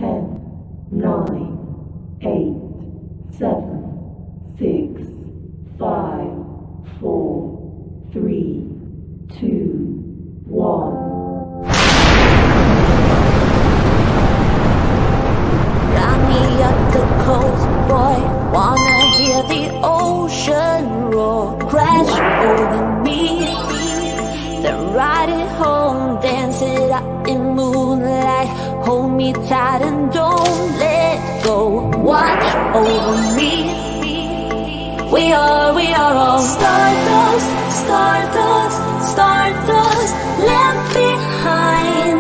10, 9, 8, 7, 6, 5, 4, 3, 2, 1. Got me up the coast, boy. Wanna hear the ocean roar crash over me. Then ride it home, dance it out in moonlight. Hold me tight and don't let go. Watch over me. We are all stardust, stardust, stardust. Left behind,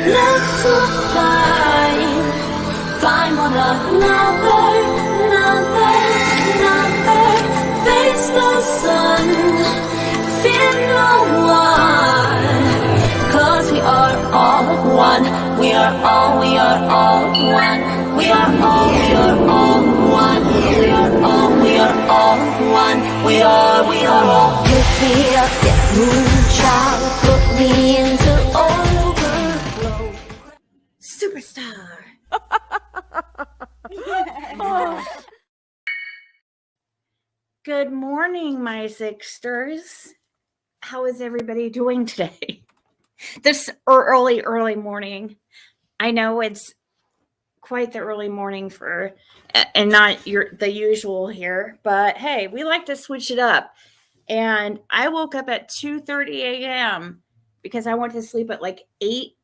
left to find. Find one another, face the sun, fear no one. 'Cause we are all one, we are all one. We are all one, we are all one. We are all. Pick me up, yeah, moonchild, put me into overflow. Superstar. Good morning, my Zigsters. How is everybody doing today? This early morning. I know it's quite the early morning for, and not the usual here, but hey, we like to switch it up. And I woke up at 2:30 a.m. because I went to sleep at like 8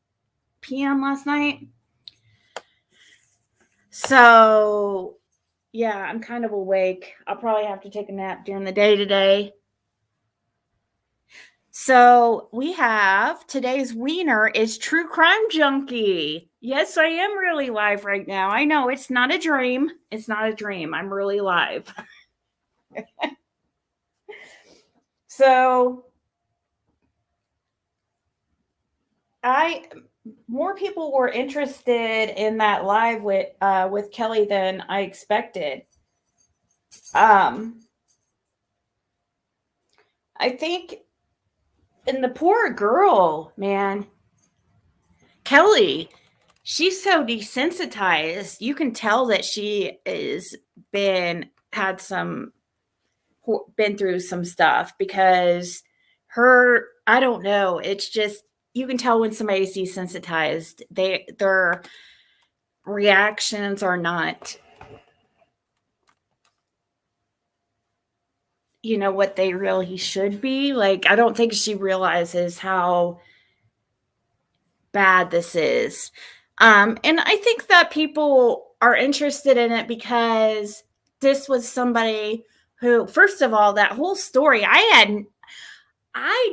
p.m. last night. So yeah, I'm kind of awake. I'll probably have to take a nap during the day today. So we have today's wiener is True Crime Junkie. Yes, I am really live right now. I know it's not a dream. It's not a dream. I'm really live. So more people were interested in that live with Kelly than I expected. I think, and the poor girl, man, Kelly, she's so desensitized. You can tell that she is been through some stuff because I don't know. It's just, you can tell when somebody's desensitized. Their reactions are not, what they really should be. Like, I don't think she realizes how bad this is. And I think that people are interested in it because this was somebody who, first of all, that whole story, I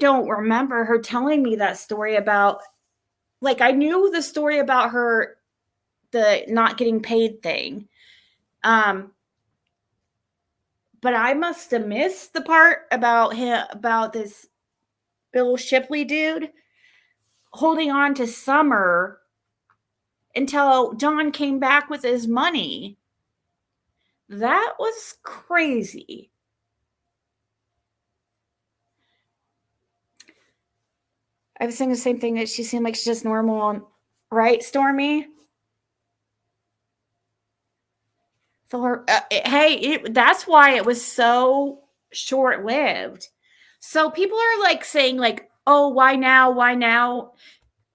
don't remember her telling me that story about, like, I knew the story about her, the not getting paid thing. But I must have missed the part about this Bill Shipley dude holding on to Summer until John came back with his money. That was crazy. I was saying the same thing, that she seemed like she's just normal, right, Stormy? That's why it was so short-lived. So people are like saying, like, oh, why now? Why now?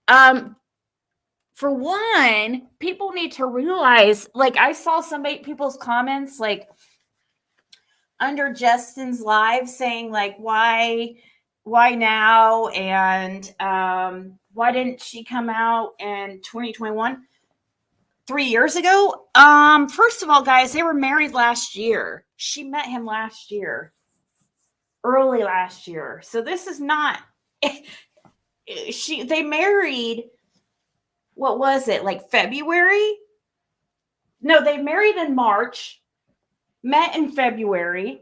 For one, people need to realize, like, I saw people's comments, like, under Justin's live saying, like, why now? And why didn't she come out in 2021? 3 years ago? First of all, guys, they were married last year. She met him last year. Early last year. So this is not they married, what was it, like February? No, they married in March, met in February,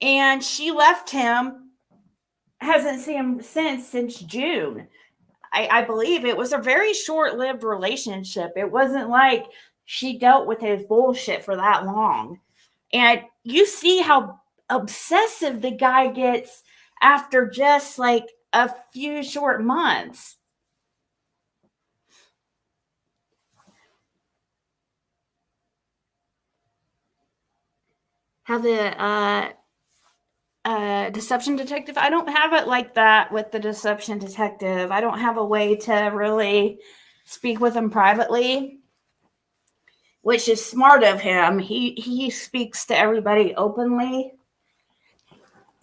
and she left him, hasn't seen him since June. I believe it was a very short-lived relationship. It wasn't like she dealt with his bullshit for that long. And you see how obsessive the guy gets after just like a few short months. have the deception detective. I don't have it like that with the deception detective. I don't have a way to really speak with him privately, which is smart of him. He speaks to everybody openly.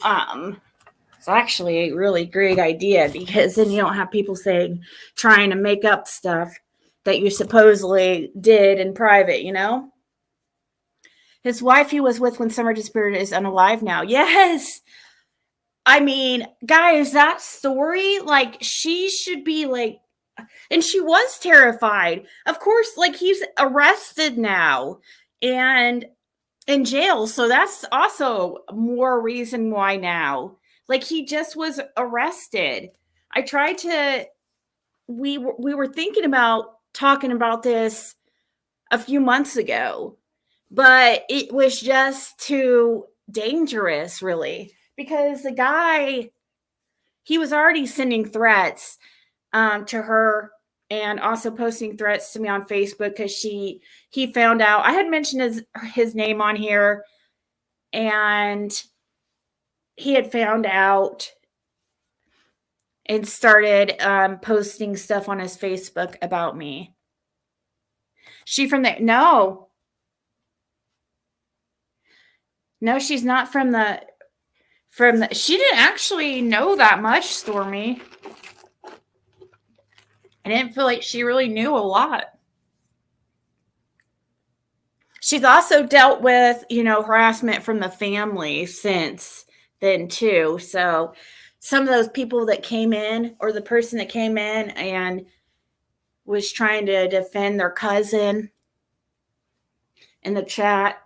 It's actually a really great idea, because then you don't have people trying to make up stuff that you supposedly did in private, you know? His wife he was with when Summer disappeared is unalive now. Yes. I mean, guys, that story, like, she should be like, and she was terrified. Of course, like, he's arrested now and in jail. So that's also more reason why now. Like, he just was arrested. I tried to, we were thinking about talking about this a few months ago, but it was just too dangerous, really, because the guy, he was already sending threats to her and also posting threats to me on Facebook because he found out I had mentioned his name on here, and he had found out and started posting stuff on his Facebook about me. She from the no, she's not from the she didn't actually know that much, Stormy. I didn't feel like she really knew a lot. She's also dealt with, harassment from the family since then too. So some of those people that came in, or the person that came in and was trying to defend their cousin in the chat,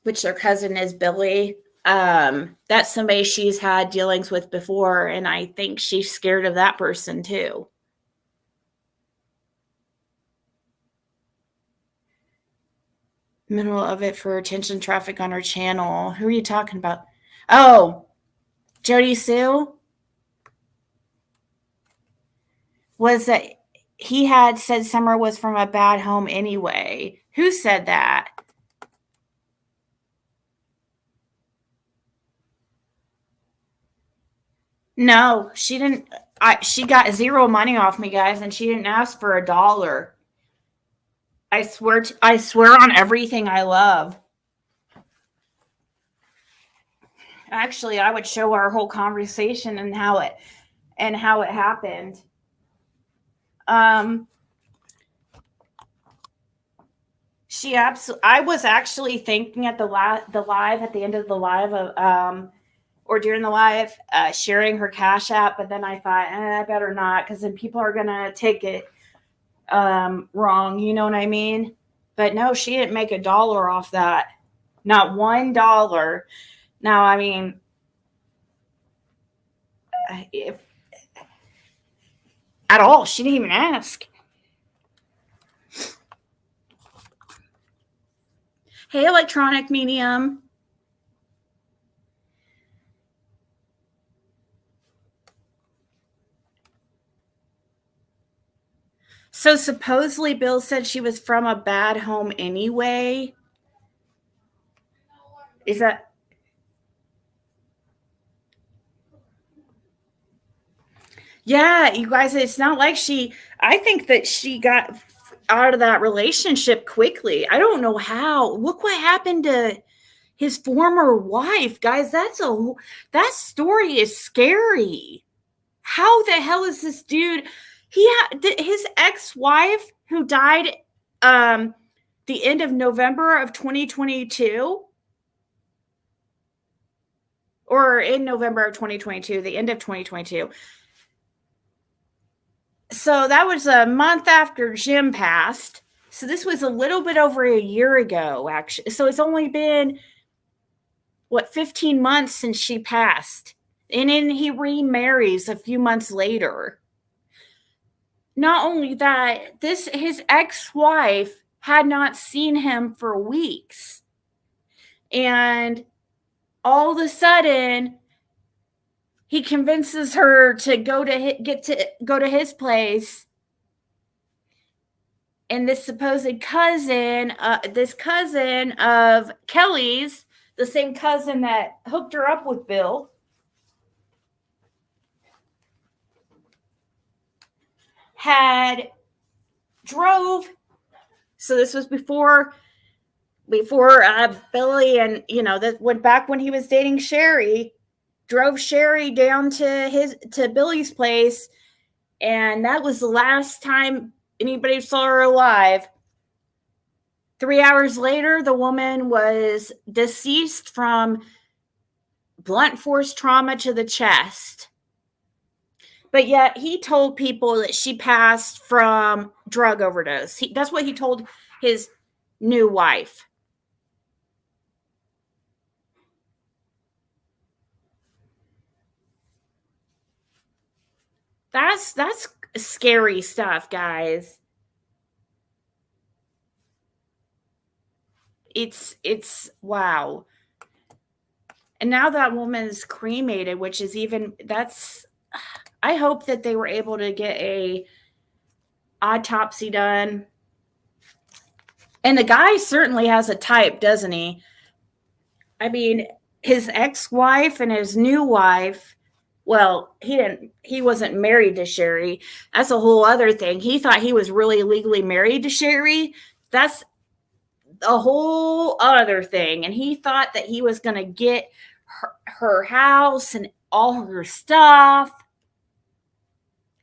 which their cousin is Billy. That's somebody she's had dealings with before, and I think she's scared of that person too. Middle of it for attention traffic on her channel. Who are you talking about? Oh, Jody Sue? Was that he had said Summer was from a bad home anyway. Who said that? No, she didn't. She got zero money off me, guys, and she didn't ask for $1. I swear on everything I love. Actually, I would show our whole conversation and how it happened. I was actually thinking at the live at the end of the live of or during the live sharing her Cash App, but then I thought I better not, because then people are gonna take it wrong. You know what I mean? But no, she didn't make $1 off that. Not $1. Now, I mean, if at all, she didn't even ask. Hey, electronic medium. So supposedly Bill said she was from a bad home anyway. Is that? Yeah, you guys, it's not like I think that she got out of that relationship quickly. I don't know how. Look what happened to his former wife, guys. That story is scary. How the hell is this dude? His ex-wife who died the end of November of 2022, or in November of 2022, the end of 2022. So that was a month after Jim passed. So this was a little bit over a year ago, actually. So it's only been 15 months since she passed. And then he remarries a few months later. Not only that, his ex-wife had not seen him for weeks. And all of a sudden, he convinces her to go to his place And this supposed cousin, this cousin of Kelly's, the same cousin that hooked her up with Bill, had drove. So this was before Billy, and that went back when he was dating Sherry. Drove Sherry down to Billy's place, and that was the last time anybody saw her alive. 3 hours later, the woman was deceased from blunt force trauma to the chest. But yet he told people that she passed from drug overdose. That's what he told his new wife. That's scary stuff, guys. It's wow. And now that woman's cremated, which is I hope that they were able to get a autopsy done. And the guy certainly has a type, doesn't he? I mean, his ex-wife and his new wife, well, he wasn't married to Sherry. That's a whole other thing. He thought he was really legally married to Sherry. That's a whole other thing. And he thought that he was going to get her house and all her stuff.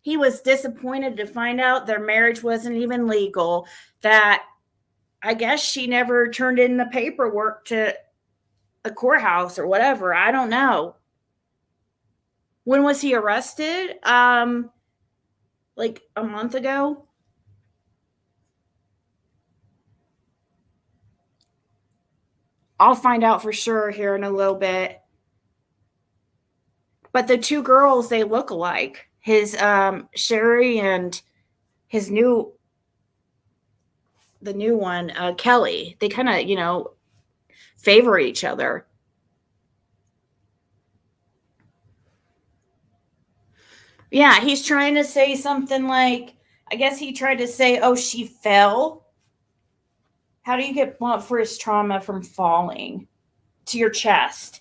He was disappointed to find out their marriage wasn't even legal, that I guess she never turned in the paperwork to a courthouse or whatever. I don't know. When was he arrested? Like a month ago? I'll find out for sure here in a little bit. But the two girls, they look alike. His Sherry and his the new one, Kelly. They kind of, favor each other. Yeah, he's trying to say something like, I guess he tried to say, oh, she fell. How do you get blunt force trauma from falling to your chest?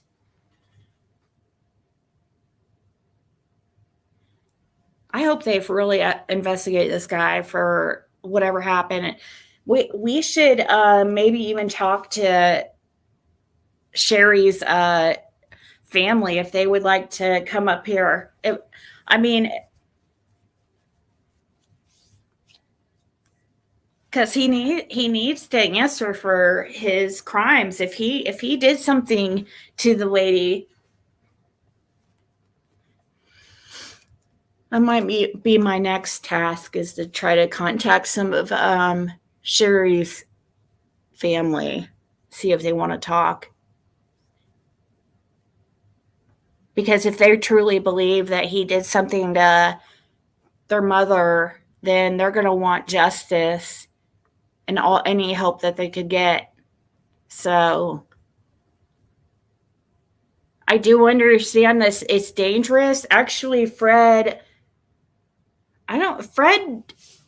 I hope they've really investigated this guy for whatever happened. We should maybe even talk to Sherry's family if they would like to come up here. Because he needs to answer for his crimes. If he did something to the lady, that might be my next task, is to try to contact some of Sherry's family, see if they want to talk. Because if they truly believe that he did something to their mother, then they're going to want justice and any help that they could get. So I do understand this. It's dangerous. Actually, Fred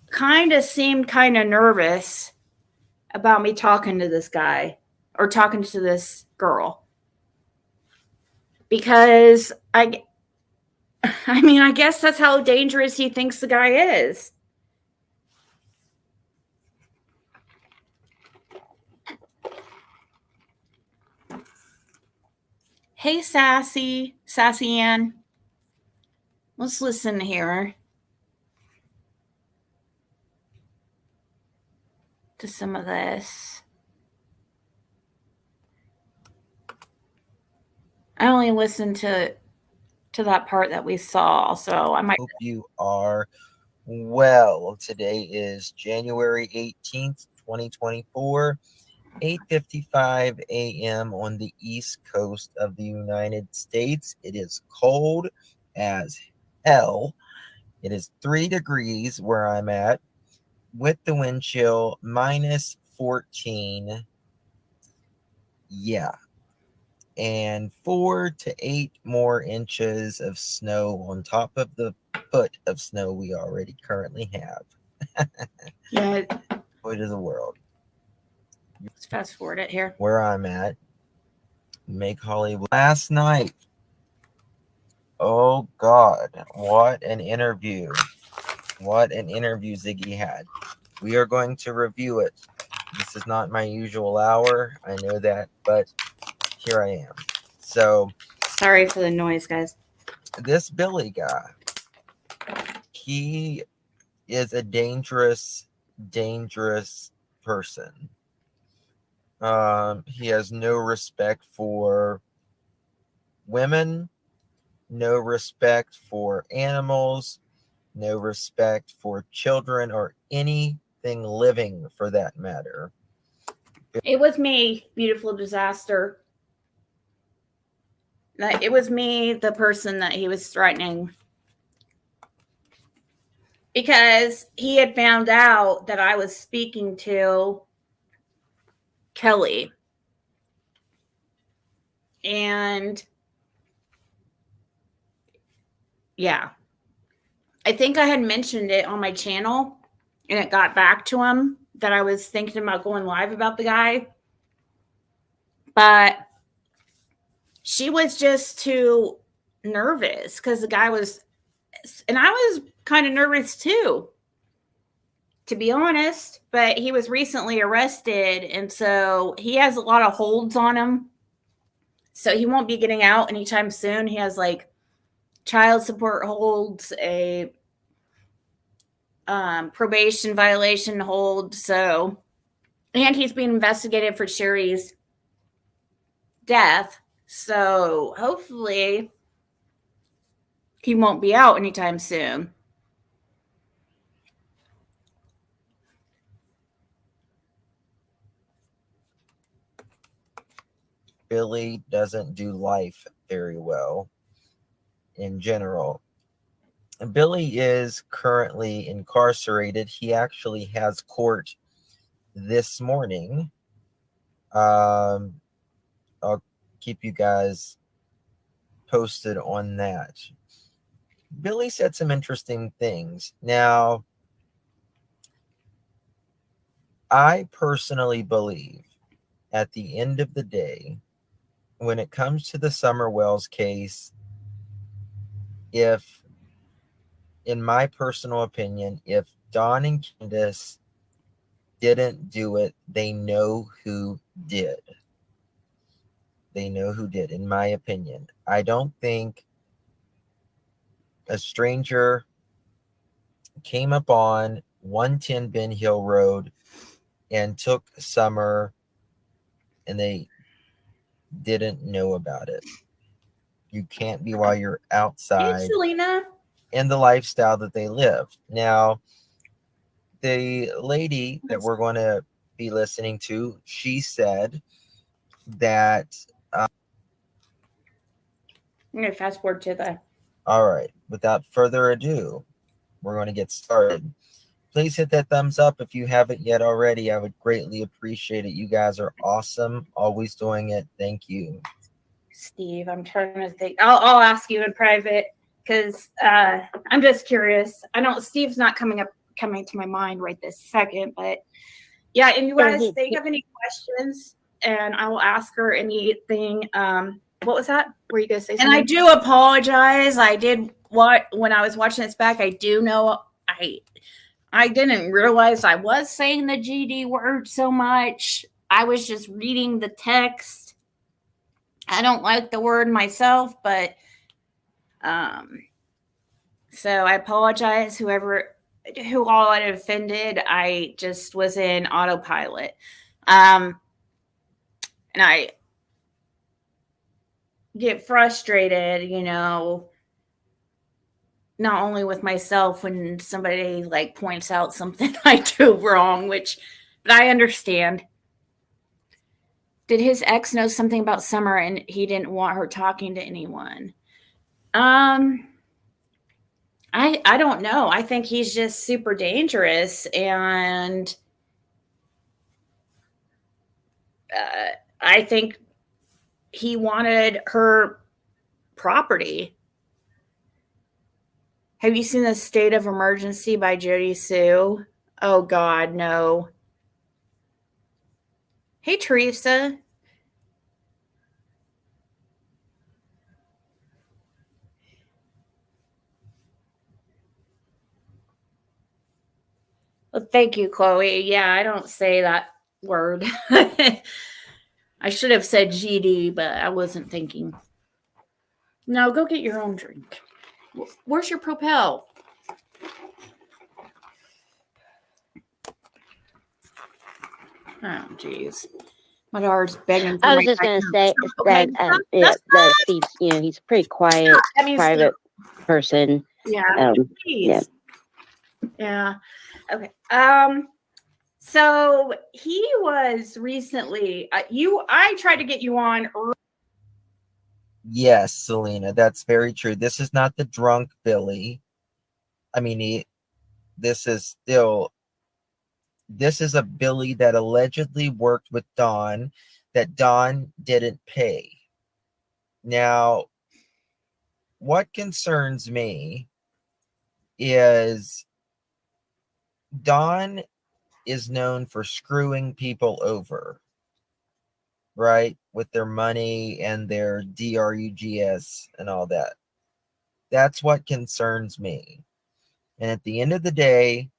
kind of seemed kind of nervous about me talking to this guy or talking to this girl. Because I guess that's how dangerous he thinks the guy is. Hey, Sassy Ann. Let's listen here to some of this. I only listened to that part that we saw, so I might. Hope you are well. Today is January 18th, 2024, 8:55 a.m. on the East Coast of the United States. It is cold as hell. It is 3 degrees where I'm at, with the wind chill minus 14. Yeah. And 4 to 8 more inches of snow on top of the foot of snow we already currently have. Yeah, to the world. Let's fast forward it here. Where I'm at. Make Hollywood. Last night. Oh God, what an interview. What an interview Ziggy had. We are going to review it. This is not my usual hour. I know that, but here I am. So, sorry for the noise, guys. This Billy guy, he is a dangerous, dangerous person. He has no respect for women, no respect for animals, no respect for children or anything living for that matter. It was me, beautiful disaster. It was me, the person that he was threatening. Because he had found out that I was speaking to Kelly. And yeah, I think I had mentioned it on my channel and it got back to him that I was thinking about going live about the guy. But she was just too nervous because the guy was, and I was kind of nervous too, to be honest, but he was recently arrested. And so he has a lot of holds on him. So he won't be getting out anytime soon. He has like child support holds, a probation violation hold. So, and he's being investigated for Sherry's death. So hopefully he won't be out anytime soon. Billy doesn't do life very well in general. Billy is currently incarcerated. He actually has court this morning. I'll keep you guys posted on that. Billy said some interesting things. Now, I personally believe at the end of the day, when it comes to the Summer Wells case, if, in my personal opinion, if Don and Candace didn't do it, they know who did. They know who did, in my opinion. I don't think a stranger came up on 110 Ben Hill Road and took Summer and they didn't know about it. You can't be while you're outside. Hey, Selena. And the lifestyle that they lived. Now, the lady that we're going to be listening to, she said that I'm going to fast forward to the... All right, without further ado, we're going to get started. Please hit that thumbs up if you haven't yet already. I would greatly appreciate it. You guys are awesome, always doing it. Thank you. Steve, I'm trying to think. I'll ask you in private because I'm just curious. Steve's not coming to my mind right this second, but yeah, and you guys, if they have any questions, and I will ask her anything. What was that? Were you gonna say something? And I do apologize. I did when I was watching this back. I do know I didn't realize I was saying the GD word so much. I was just reading the text. I don't like the word myself, but so I apologize who all I offended. I just was in autopilot. And I get frustrated, not only with myself when somebody like points out something I do wrong, but I understand. Did his ex know something about Summer and he didn't want her talking to anyone? I don't know. I think he's just super dangerous, and I think he wanted her property. Have you seen The State of Emergency by Jody Sue? Oh God, no. Hey, Teresa. Well, thank you, Chloe. Yeah, I don't say that word. I should have said GD, but I wasn't thinking. No, go get your own drink. Where's your Propel? Oh, jeez. My daughter's begging for I my was just time. going to say is Okay, that Steve's, he's a pretty quiet, I mean, private person. yeah, Yeah. please. Yeah. Okay. So he was recently. I tried to get you on. Yes, Selena, that's very true. This is not the drunk Billy. I mean, this is a Billy that allegedly worked with Dawn, that Dawn didn't pay. Now, what concerns me is Dawn is known for screwing people over, right? With their money and their drugs and all that. That's what concerns me. And at the end of the day,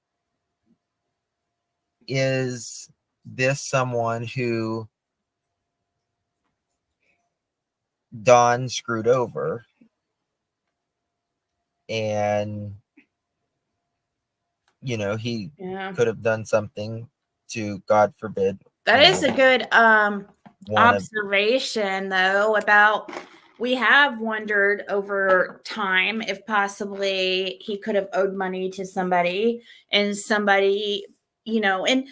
is this someone who Dawn screwed over and he could have done something to, God forbid. That is a good observation, though, about we have wondered over time if possibly he could have owed money to somebody and somebody, and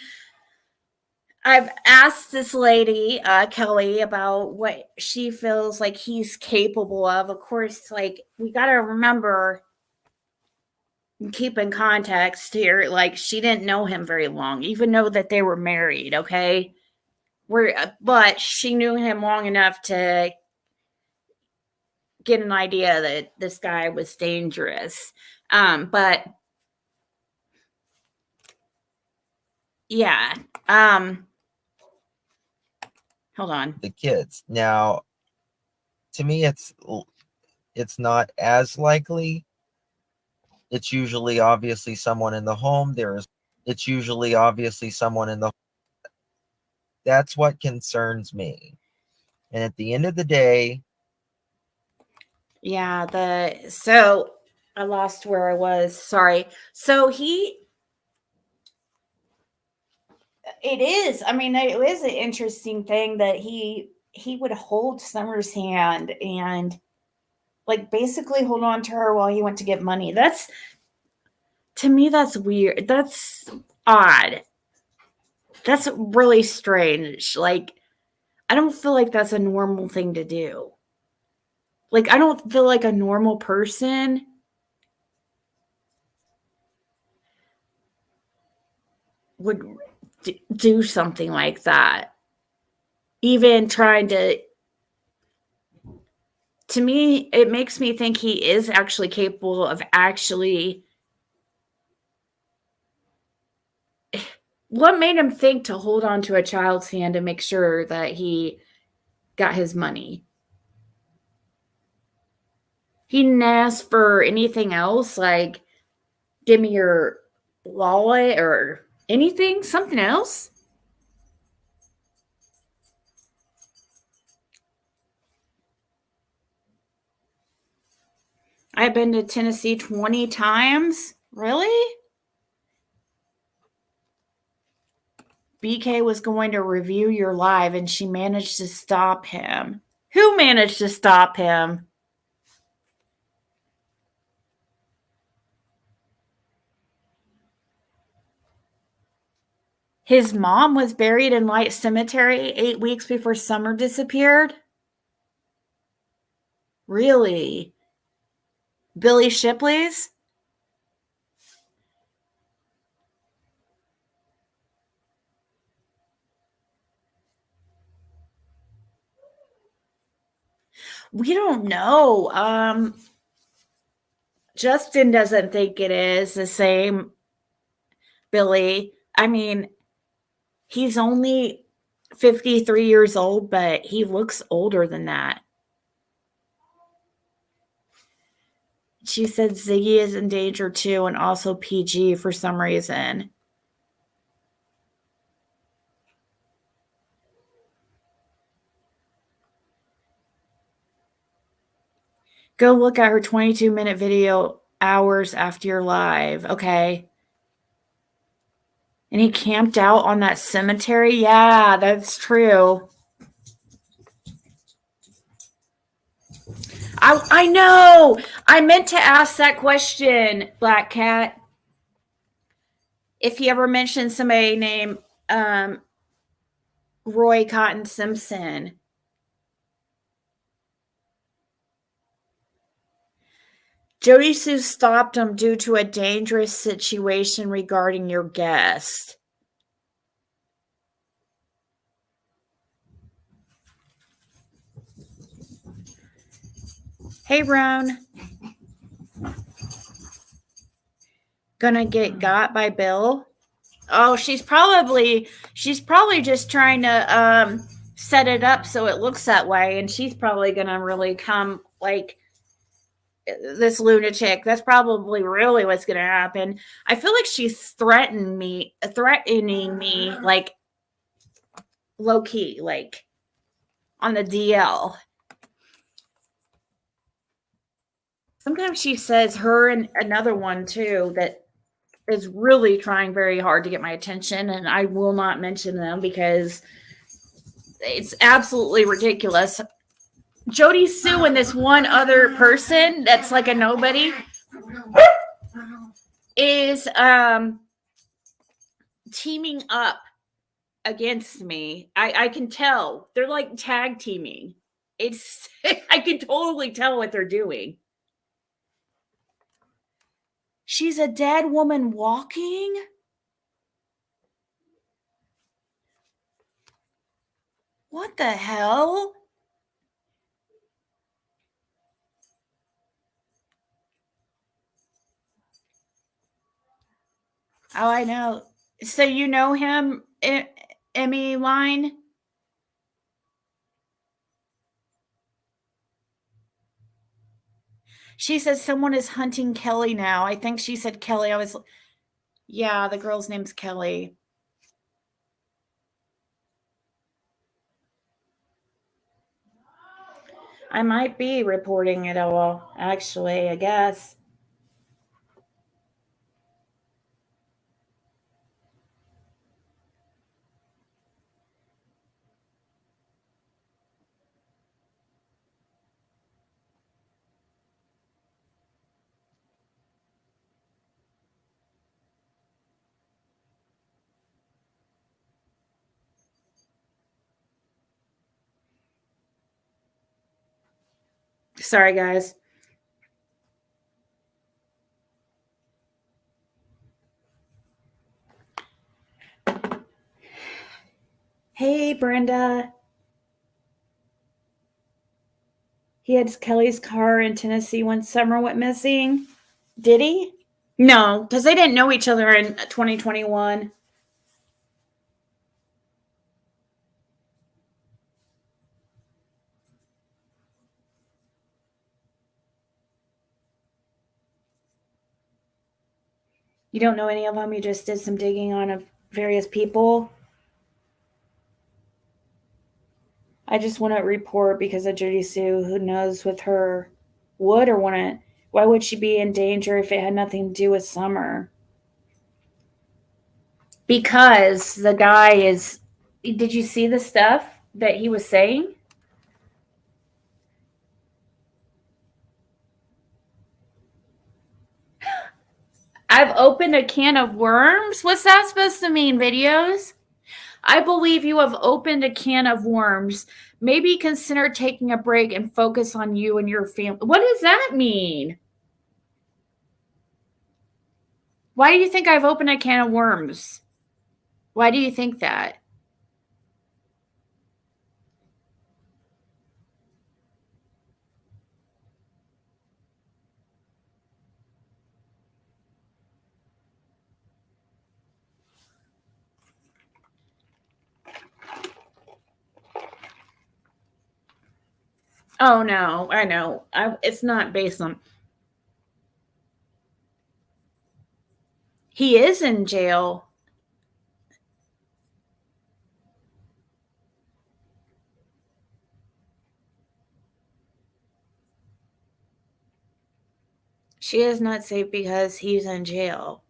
I've asked this lady, Kelly, about what she feels like he's capable of. Of course, like, we got to remember, keep in context here, like, she didn't know him very long, even know that they were married, okay? But she knew him long enough to get an idea that this guy was dangerous. But yeah. Hold on. The kids. Now, to me, it's not as likely. It's usually obviously someone in the home. It's usually obviously someone in the. That's what concerns me. And at the end of the day, yeah, so I lost where I was. Sorry. So it is. I mean, it is an interesting thing that he would hold Summer's hand and, like, basically hold on to her while he went to get money. To me, that's weird. That's odd. That's really strange. Like, I don't feel like that's a normal thing to do. Like, I don't feel like a normal person would do something like that. Even trying to me, it makes me think he is actually capable of actually. What made him think to hold on to a child's hand to make sure that he got his money? He didn't ask for anything else, like, give me your wallet or anything, something else. I've been to Tennessee 20 times. Really? BK was going to review your live and she managed to stop him. Who managed to stop him? His mom was buried in Light Cemetery 8 weeks before Summer disappeared? Really? Billy Shipley's? We don't know. Justin doesn't think it is the same Billy. I mean, he's only 53 years old, but he looks older than that. She said Ziggy is in danger too, and also PG for some reason. Go look at her 22-minute video hours after your live. Okay. And he camped out on that cemetery? Yeah, that's true. I know. I meant to ask that question, Black Cat. If he ever mentioned somebody named Roy Cotton Simpson. Jody Sue stopped him due to a dangerous situation regarding your guest. Hey, Roan. Gonna get got by Bill? Oh, she's probably just trying to set it up so it looks that way, and she's probably gonna really come like this lunatic. That's probably really what's gonna happen. I feel like she's threatening me like low key, like on the DL. Sometimes she says her and another one too that is really trying very hard to get my attention, and I will not mention them because it's absolutely ridiculous. Jody Sue and this one other person that's like a nobody is teaming up against me. I can tell. They're like tag teaming. It's I can totally tell what they're doing. She's a dead woman walking? What the hell? Oh, I know. So you know him, Emmy Line? She says someone is hunting Kelly now. I think she said Kelly. Yeah, the girl's name's Kelly. I might be reporting it all, actually, I guess. Sorry, guys. Hey, Brenda. He had Kelly's car in Tennessee when Summer went missing. Did he? No, because they didn't know each other in 2021. You don't know any of them? You just did some digging on various people? I just want to report because of Judy Sue, who knows with her would or wouldn't. Why would she be in danger if it had nothing to do with Summer? Because the guy is. Did you see the stuff that he was saying? I've opened a can of worms? What's that supposed to mean, videos? I believe you have opened a can of worms. Maybe consider taking a break and focus on you and your family. What does that mean? Why do you think I've opened a can of worms? Why do you think that? Oh no, I know. It's not based on. He is in jail. She is not safe because he's in jail.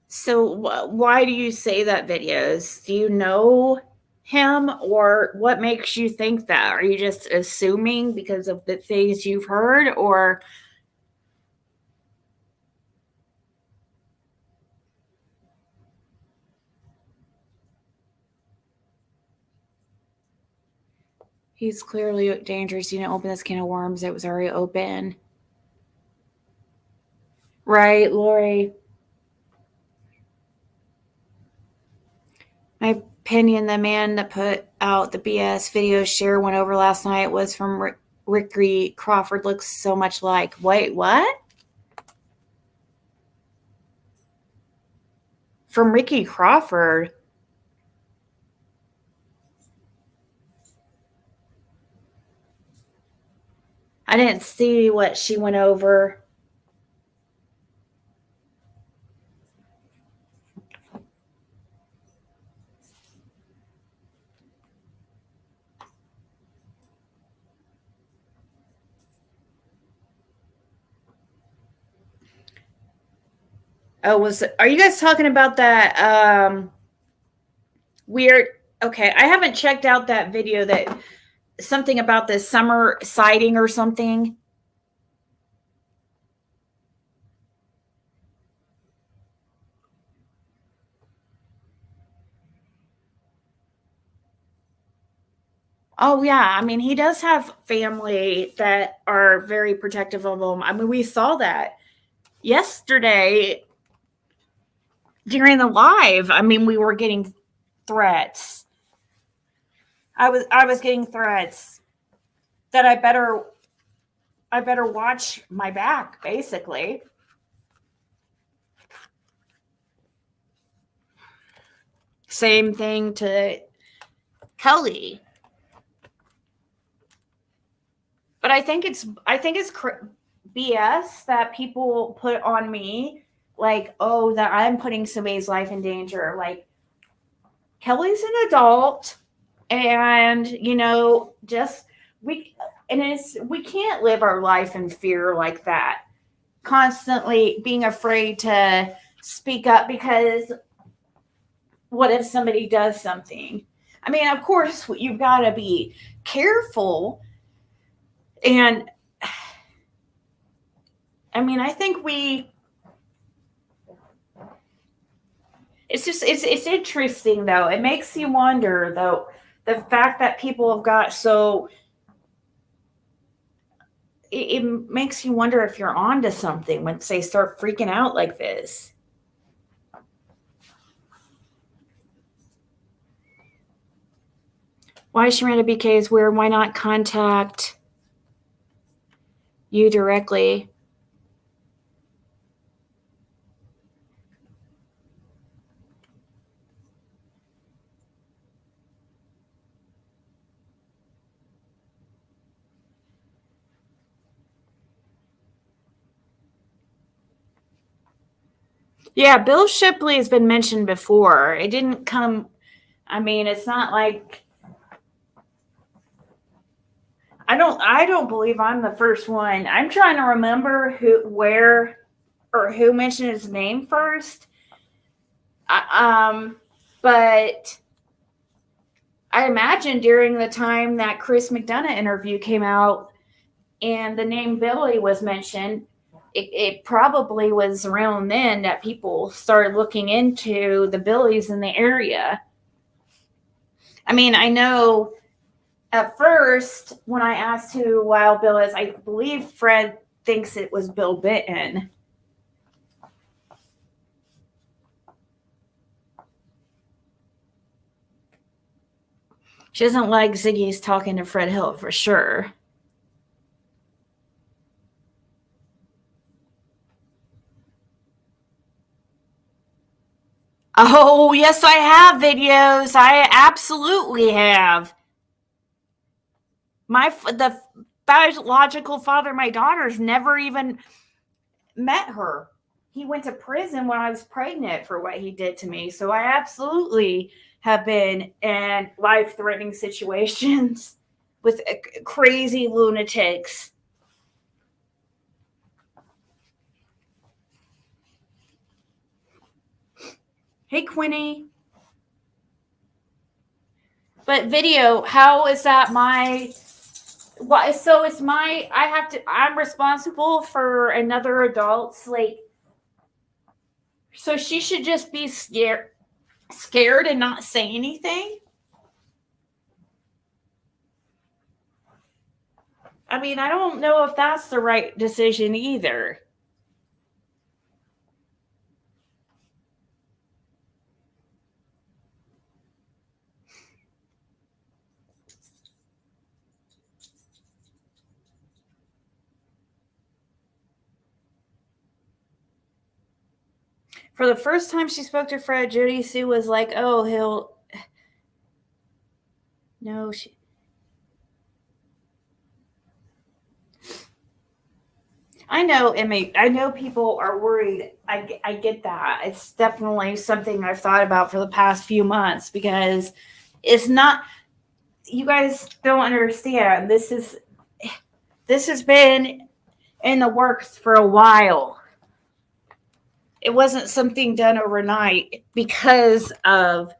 So why do you say that, videos? Do you know him, or what makes you think that? Are you just assuming because of the things you've heard, or he's clearly dangerous? You didn't open this can of worms. It was already open. Right, Lori? My opinion, the man that put out the BS video Cher went over last night was from Ricky Crawford. Looks so much like. Wait, what? From Ricky Crawford? I didn't see what she went over. Oh, are you guys talking about that weird? Okay, I haven't checked out that video, that something about the summer sighting or something. Oh yeah, I mean, he does have family that are very protective of him. I mean, we saw that yesterday during the live. I mean, we were getting threats. I was getting threats that I better watch my back, basically. Same thing to Kelly. But I think it's BS that people put on me, like, oh, that I'm putting somebody's life in danger. Like, Kelly's an adult, and we can't live our life in fear like that, constantly being afraid to speak up because what if somebody does something? I mean, of course, you've got to be careful. And I mean, I think it's interesting, though. It makes you wonder, though, the fact that people have got so, it makes you wonder if you're onto something once they start freaking out like this. Why Sharina BK is weird. Why not contact you directly? Yeah, Bill Shipley has been mentioned before. It didn't come. I mean, it's not like I don't believe I'm the first one. I'm trying to remember who mentioned his name first. But I imagine during the time that Chris McDonough interview came out and the name Billy was mentioned, it probably was around then that people started looking into the Billies in the area. I mean, I know at first when I asked who Wild Bill is, I believe Fred thinks it was Bill Bitton. She doesn't like Ziggy's talking to Fred Hill for sure. Oh, yes, I have videos. I absolutely have. The biological father of my daughters never even met her. He went to prison when I was pregnant for what he did to me. So I absolutely have been in life-threatening situations with crazy lunatics. Hey, Quinny. But video, how is that my... What? So it's my... I'm responsible for another adult's, like... So she should just be scared and not say anything? I mean, I don't know if that's the right decision either. For the first time she spoke to Fred, Jody Sue was like, oh, he'll... No, she... I know, Emmy. I know people are worried. I get that. It's definitely something I've thought about for the past few months because it's not... You guys don't understand. This has been in the works for a while. It wasn't something done overnight because of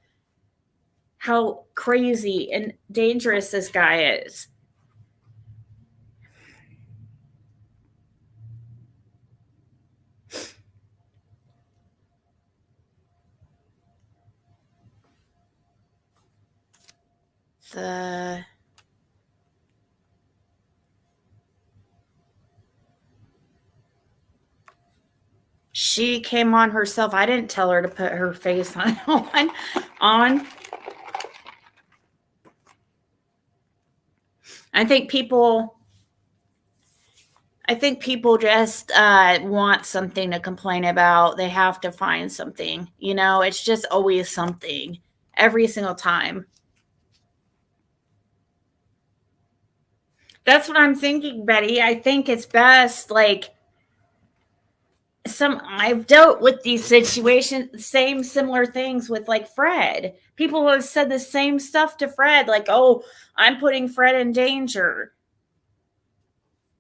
how crazy and dangerous this guy is. She came on herself. I didn't tell her to put her face on. I think people just want something to complain about. They have to find something. You know, it's just always something every single time. That's what I'm thinking, Betty. I think it's best, like, I've dealt with these situations, similar things with, like, Fred. People have said the same stuff to Fred, like, oh, I'm putting Fred in danger.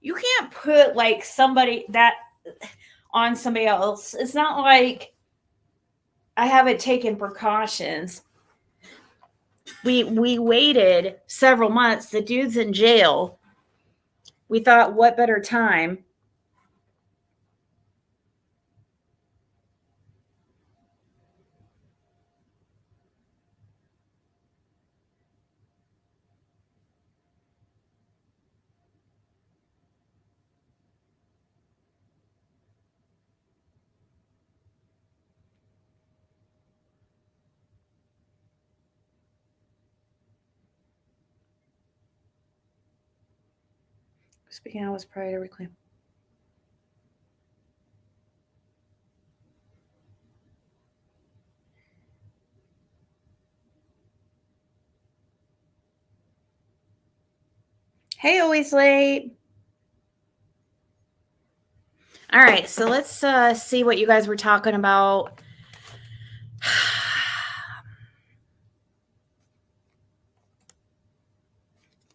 You can't put, like, somebody that on somebody else. It's not like I haven't taken precautions. We waited several months. The dude's in jail. We thought, what better time? Speaking, I was prior to reclaim. Hey, always late. All right, so let's see what you guys were talking about.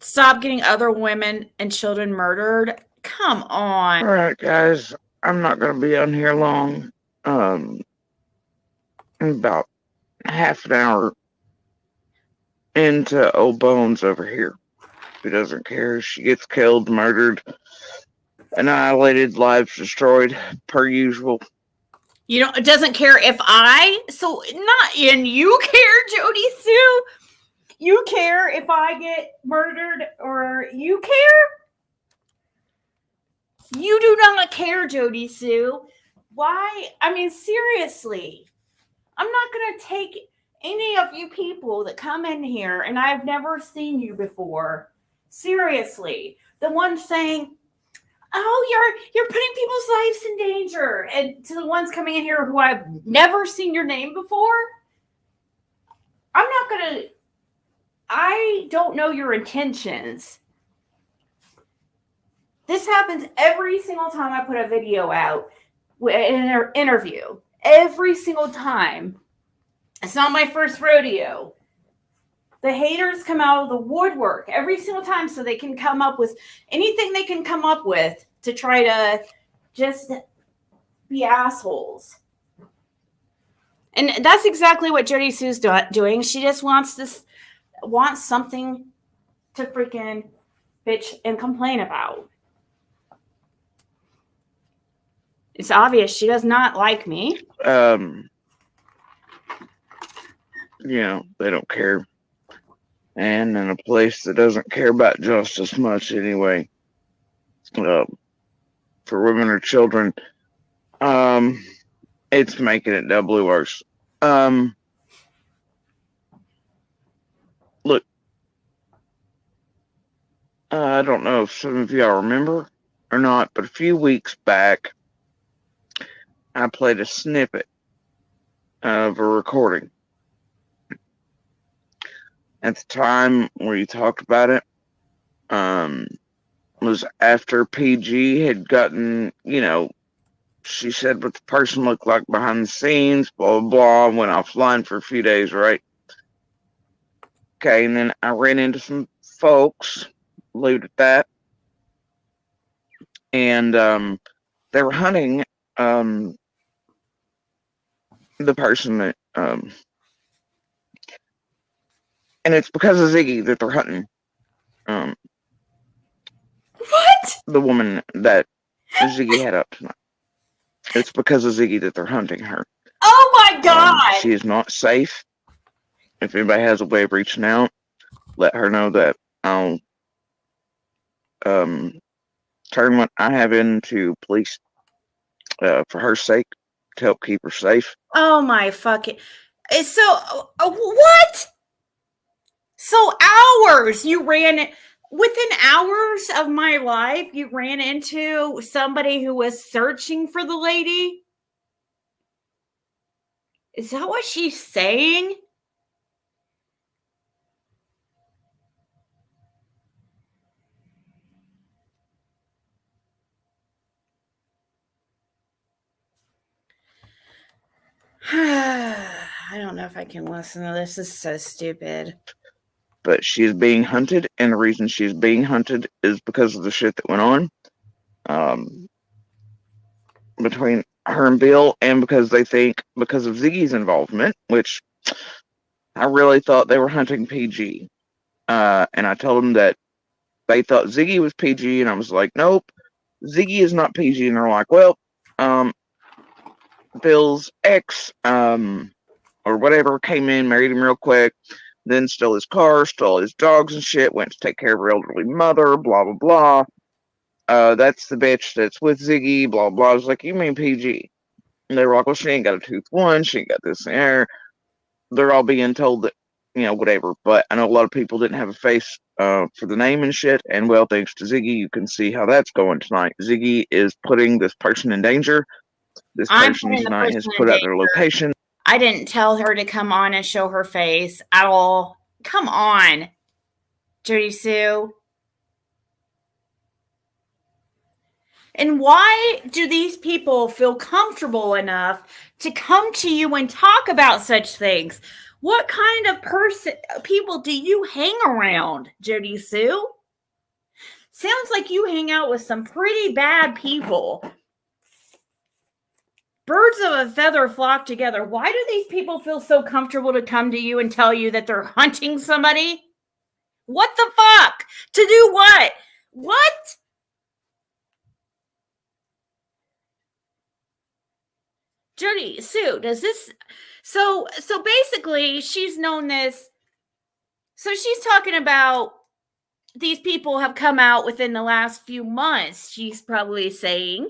Stop getting other women and children murdered. Come on. All right, guys. I'm not going to be on here long. In about half an hour into old Bones over here. Who doesn't care? She gets killed, murdered, annihilated, lives destroyed, per usual. You know, it doesn't care if you care, Jody Sue? You care if I get murdered or you care? You do not care, Jody Sue. Why? I mean, seriously. I'm not going to take any of you people that come in here and I've never seen you before. Seriously. The ones saying, oh, you're putting people's lives in danger. And to the ones coming in here who I've never seen your name before, I don't know your intentions. This happens every single time I put a video out in an interview. Every single time. It's not my first rodeo. The haters come out of the woodwork every single time so they can come up with anything they can come up with to try to just be assholes. And that's exactly what Jody Sue's doing. She just wants something to freaking bitch and complain about. It's obvious she does not like me. They don't care. And in a place that doesn't care about justice much anyway, for women or children, it's making it doubly worse. Look, I don't know if some of y'all remember or not, but a few weeks back, I played a snippet of a recording. At the time where you talked about it, was after PG had gotten, she said what the person looked like behind the scenes, blah, blah, blah, went offline for a few days, right? Okay, and then I ran into some folks, leave it at that, and they were hunting the person that, and it's because of Ziggy that they're hunting. What? The woman that Ziggy had up tonight. It's because of Ziggy that they're hunting her. Oh my God! She is not safe. If anybody has a way of reaching out, let her know that I'll turn what I have into police for her sake to help keep her safe. Oh my fucking! So what? So hours you ran within hours of my life. You ran into somebody who was searching for the lady. Is that what she's saying? I don't know if I can listen to this. This is so stupid. But she's being hunted, and the reason she's being hunted is because of the shit that went on between her and Bill, and because they think because of Ziggy's involvement, which I really thought they were hunting PG. And I told them that they thought Ziggy was PG, and I was like, nope, Ziggy is not PG. And they're like, well, Bill's ex, or whatever, came in, married him real quick, then stole his car, stole his dogs and shit, went to take care of her elderly mother, blah, blah, blah. That's the bitch that's with Ziggy, blah, blah. I was like, you mean PG? And they were like, well, she ain't got a tooth one, she ain't got this and there. They're all being told that, whatever. But I know a lot of people didn't have a face for the name and shit. And well, thanks to Ziggy, you can see how that's going tonight. Ziggy is putting this person in danger. This person tonight has put out their location. I didn't tell her to come on and show her face at all. Come on, Jody Sue. And why do these people feel comfortable enough to come to you and talk about such things? What kind of people do you hang around, Jody Sue? Sounds like you hang out with some pretty bad people. Birds of a feather flock together. Why do these people feel so comfortable to come to you and tell you that they're hunting somebody? What the fuck? To do what? What? Jody Sue, does this... So basically, she's known this... So she's talking about these people have come out within the last few months, she's probably saying,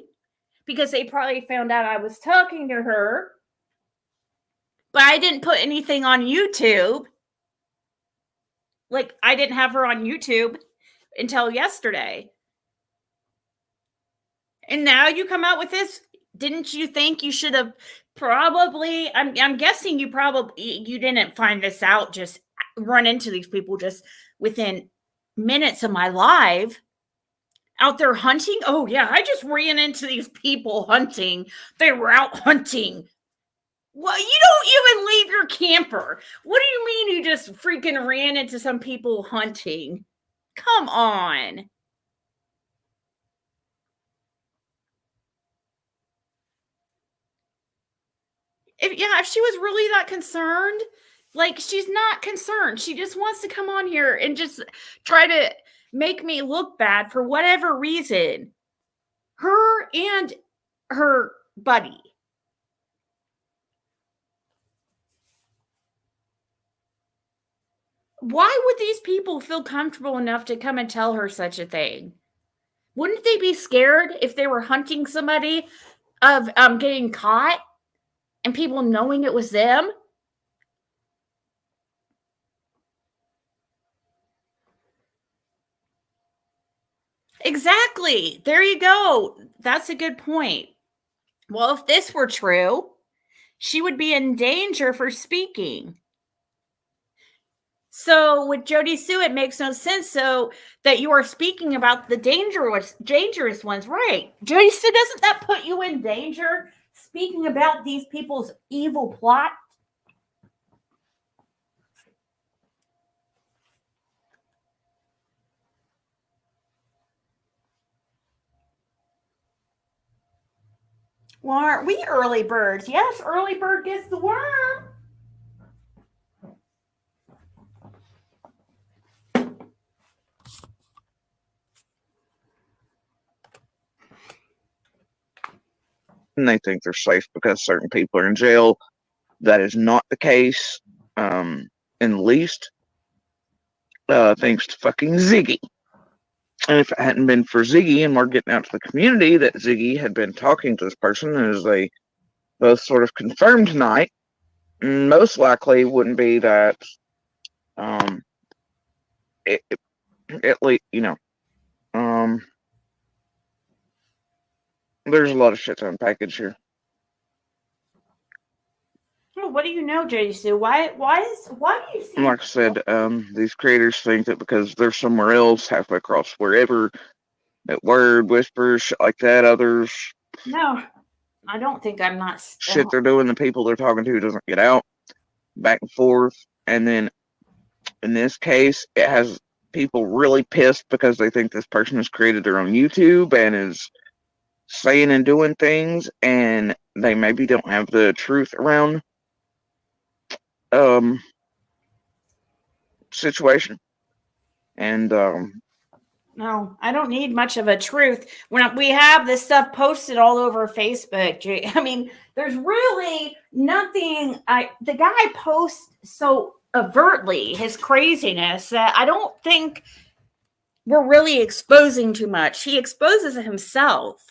because they probably found out I was talking to her. But I didn't put anything on YouTube. Like, I didn't have her on YouTube until yesterday. And now you come out with this? Didn't you think you should have probably... I'm guessing you didn't find this out, just run into these people just within minutes of my live. out there hunting. Oh yeah, I just ran into these people hunting. They were out hunting. Well, you don't even leave your camper. What do you mean you just freaking ran into some people hunting? Come on. If she was really that concerned, like, she's not concerned. She just wants to come on here and just try to make me look bad for whatever reason. Her and her buddy. Why would these people feel comfortable enough to come and tell her such a thing? Wouldn't they be scared if they were hunting somebody of getting caught and people knowing it was them? Exactly. There you go. That's a good point. Well, if this were true, she would be in danger for speaking. So with Jody Sue, it makes no sense. So that you are speaking about the dangerous ones, right? Jody Sue, doesn't that put you in danger? Speaking about these people's evil plot. Well, aren't we early birds? Yes, early bird gets the worm. And they think they're safe because certain people are in jail. That is not the case, in the least, thanks to fucking Ziggy. And if it hadn't been for Ziggy and more getting out to the community that Ziggy had been talking to this person, as they both sort of confirmed tonight, most likely wouldn't be that, at least, there's a lot of shit to unpackage here. What do you know, Jody Sue? Why do you see? Like I said, these creators think that because they're somewhere else, halfway across wherever, that word whispers, shit like that, others. No, I don't think I'm not. Shit they're doing, the people they're talking to doesn't get out, back and forth. And then in this case, it has people really pissed because they think this person has created their own YouTube and is saying and doing things, and they maybe don't have the truth around situation. And no, I don't need much of a truth. When we have this stuff posted all over Facebook, I mean, there's really nothing. The guy posts so overtly his craziness that I don't think we're really exposing too much. He exposes himself.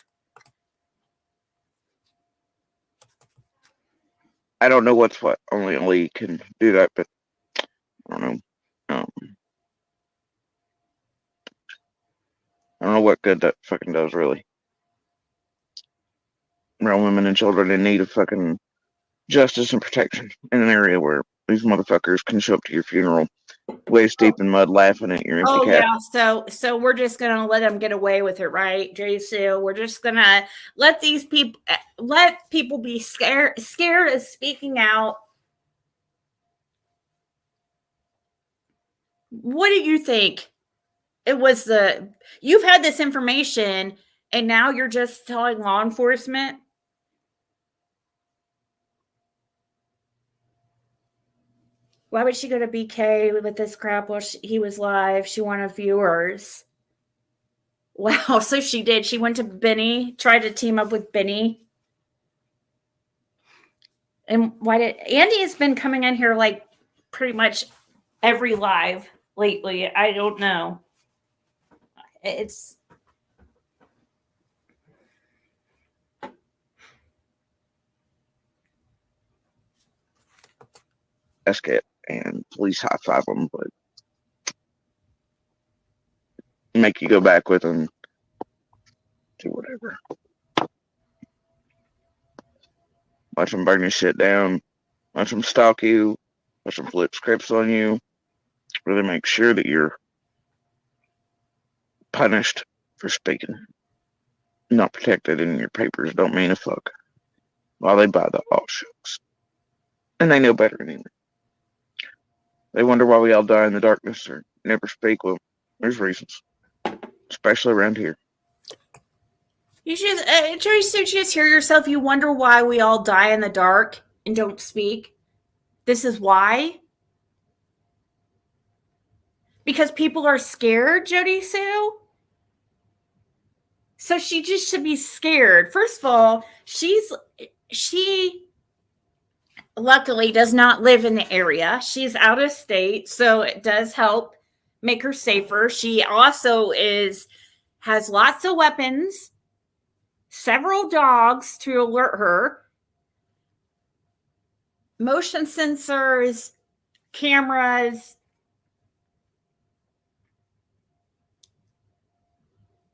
I don't know what's what. Only Lee can do that, but I don't know. I don't know what good that fucking does, really. Real women and children in need of fucking justice and protection in an area where these motherfuckers can show up to your funeral waist deep in mud laughing at your empty cat. Yeah, so we're just gonna let them get away with it, right, Jay Sue? We're just gonna let people be scared of speaking out. What do you think? You've had this information and now you're just telling law enforcement? Why would she go to BK with this crap while he was live? She wanted viewers. Wow, so she did. She went to Benny, tried to team up with Benny. And Andy has been coming in here like pretty much every live lately. I don't know. It's It and police high five them, but make you go back with them, do whatever. Watch them burn your shit down. Watch them stalk you. Watch them flip scripts on you. Really make sure that you're punished for speaking. Not protected in your papers don't mean a fuck. While they buy the all shucks. And they know better anyway. They wonder why we all die in the darkness or never speak. Well, there's reasons. Especially around here. You just hear yourself. You wonder why we all die in the dark and don't speak. This is why. Because people are scared, Jody Sue. So she just should be scared. First of all, she luckily does not live in the area. She's out of state, so it does help make her safer. She also has lots of weapons, several dogs to alert her, motion sensors, cameras.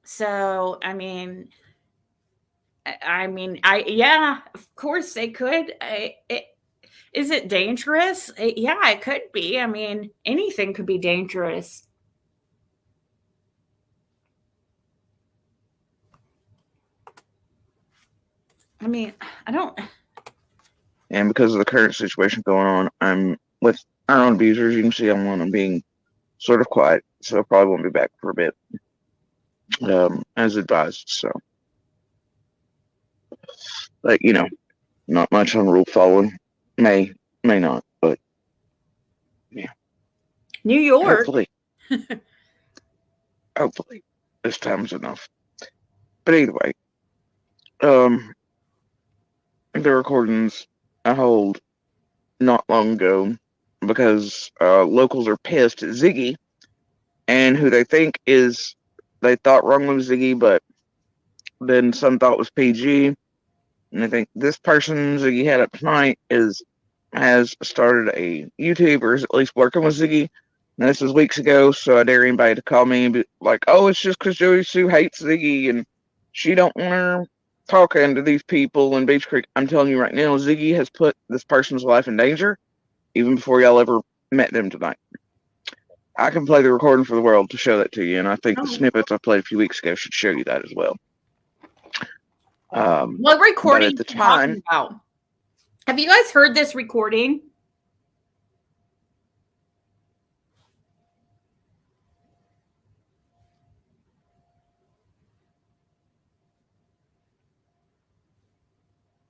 So, yeah, of course they could. Is it dangerous? Yeah, it could be. Anything could be dangerous. I don't. And because of the current situation going on, I'm with our own abusers. You can see I'm being sort of quiet, so I probably won't be back for a bit. As advised, so. But, not much on rule following. May not, but yeah. New York. Hopefully this time's enough. But either way, the recordings I hold not long ago because locals are pissed at Ziggy and who they thought wrong was Ziggy, but then some thought was PG. And I think this person Ziggy had up tonight has started a YouTube or is at least working with Ziggy. And this was weeks ago, so I dare anybody to call me and be like, oh, it's just because Jody Sue hates Ziggy and she don't want her talking to these people in Beech Creek. I'm telling you right now, Ziggy has put this person's life in danger even before y'all ever met them tonight. I can play the recording for the world to show that to you, and I think the snippets I played a few weeks ago should show you that as well. What recording are you talking about? Have you guys heard this recording?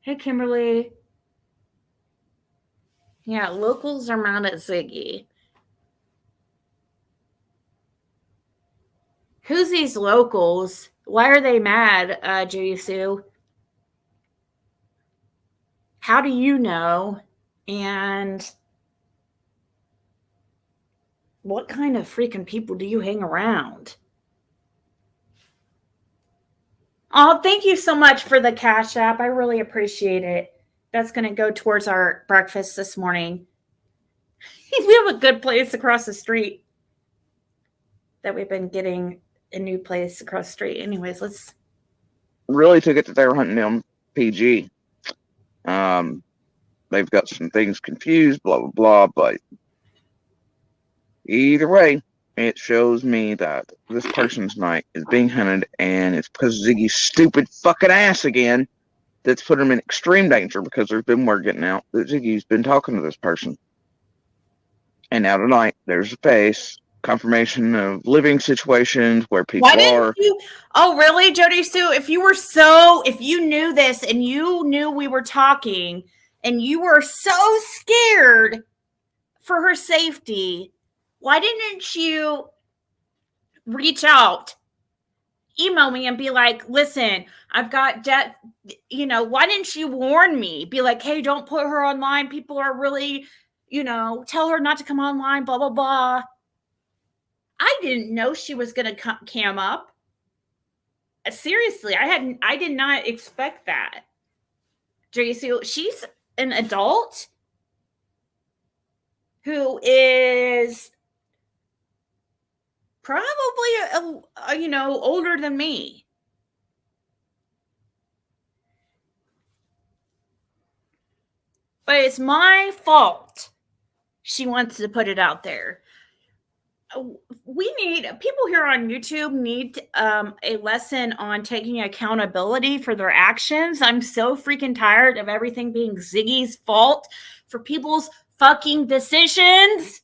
Hey, Kimberly. Yeah, locals are mad at Ziggy. Who's these locals? Why are they mad, Judy Sue? How do you know? And what kind of freaking people do you hang around? Oh, thank you so much for the Cash App. I really appreciate it. That's going to go towards our breakfast this morning. We have a good place across the street that we've been getting a new place across the street. Anyways, let's. Really took it that they were hunting them PG. They've got some things confused, blah, blah, blah, but either way, it shows me that this person's night is being hunted, and it's because Ziggy's stupid fucking ass again that's put him in extreme danger because there's been word getting out that Ziggy's been talking to this person. And now tonight, there's a face, confirmation of living situations where people are. Oh, really, Jody Sue? If you knew this and you knew we were talking and you were so scared for her safety, why didn't you reach out, email me and be like, listen, I've got debt, why didn't you warn me? Be like, hey, don't put her online. People are really, tell her not to come online, blah, blah, blah. I didn't know she was going to cam up. Seriously, I did not expect that. JC, she's an adult who is probably older than me. But it's my fault she wants to put it out there. we need people here on YouTube need a lesson on taking accountability for their actions. I'm so freaking tired of everything being Ziggy's fault for people's fucking decisions.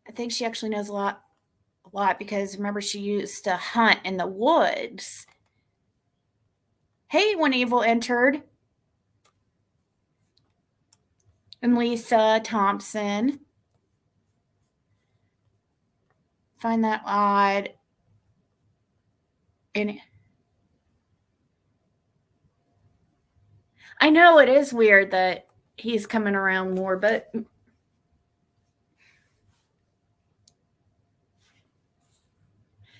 I think she actually knows a lot because remember she used to hunt in the woods. Hey, when Evil entered. And Lisa Thompson. Find that odd. And I know it is weird that he's coming around more, but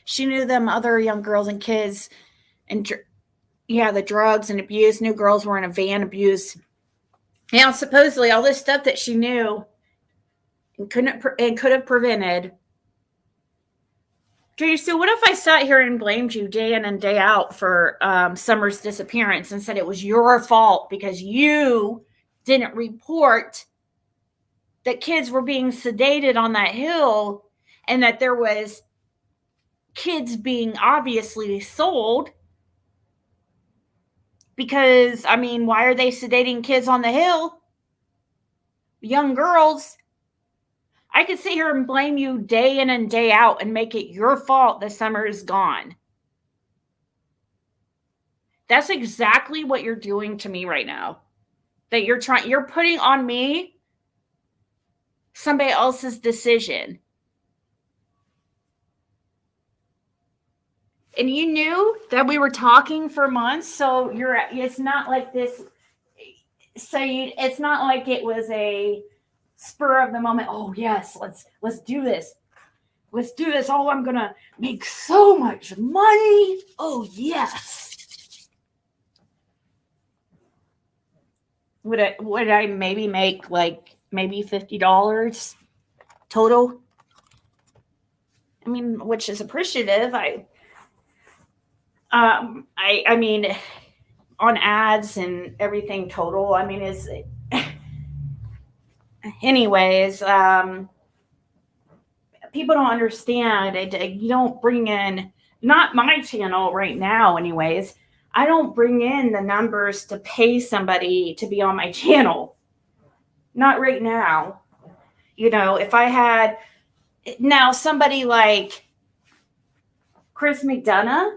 she knew them other young girls and kids and the drugs and abuse. New girls were in a van abuse. Now, supposedly all this stuff that she knew and could have prevented. So what if I sat here and blamed you day in and day out for Summer's disappearance and said it was your fault because you didn't report that kids were being sedated on that hill and that there was kids being obviously sold? Because, I mean, why are they sedating kids on the hill? Young girls. I could sit here and blame you day in and day out and make it your fault that Summer is gone. That's exactly what you're doing to me right now. That you're putting on me somebody else's decision. And you knew that we were talking for months, so it's not like this. So it's not like it was a spur of the moment. Oh yes, let's do this. Let's do this. Oh, I'm gonna make so much money. Oh yes. Would I maybe make like maybe $50 total? I mean, which is appreciative. I mean, on ads and everything total, I mean, is anyways, people don't understand. You don't bring in, not my channel right now anyways, I don't bring in the numbers to pay somebody to be on my channel. Not right now. You know, if I had now somebody like Chris McDonough,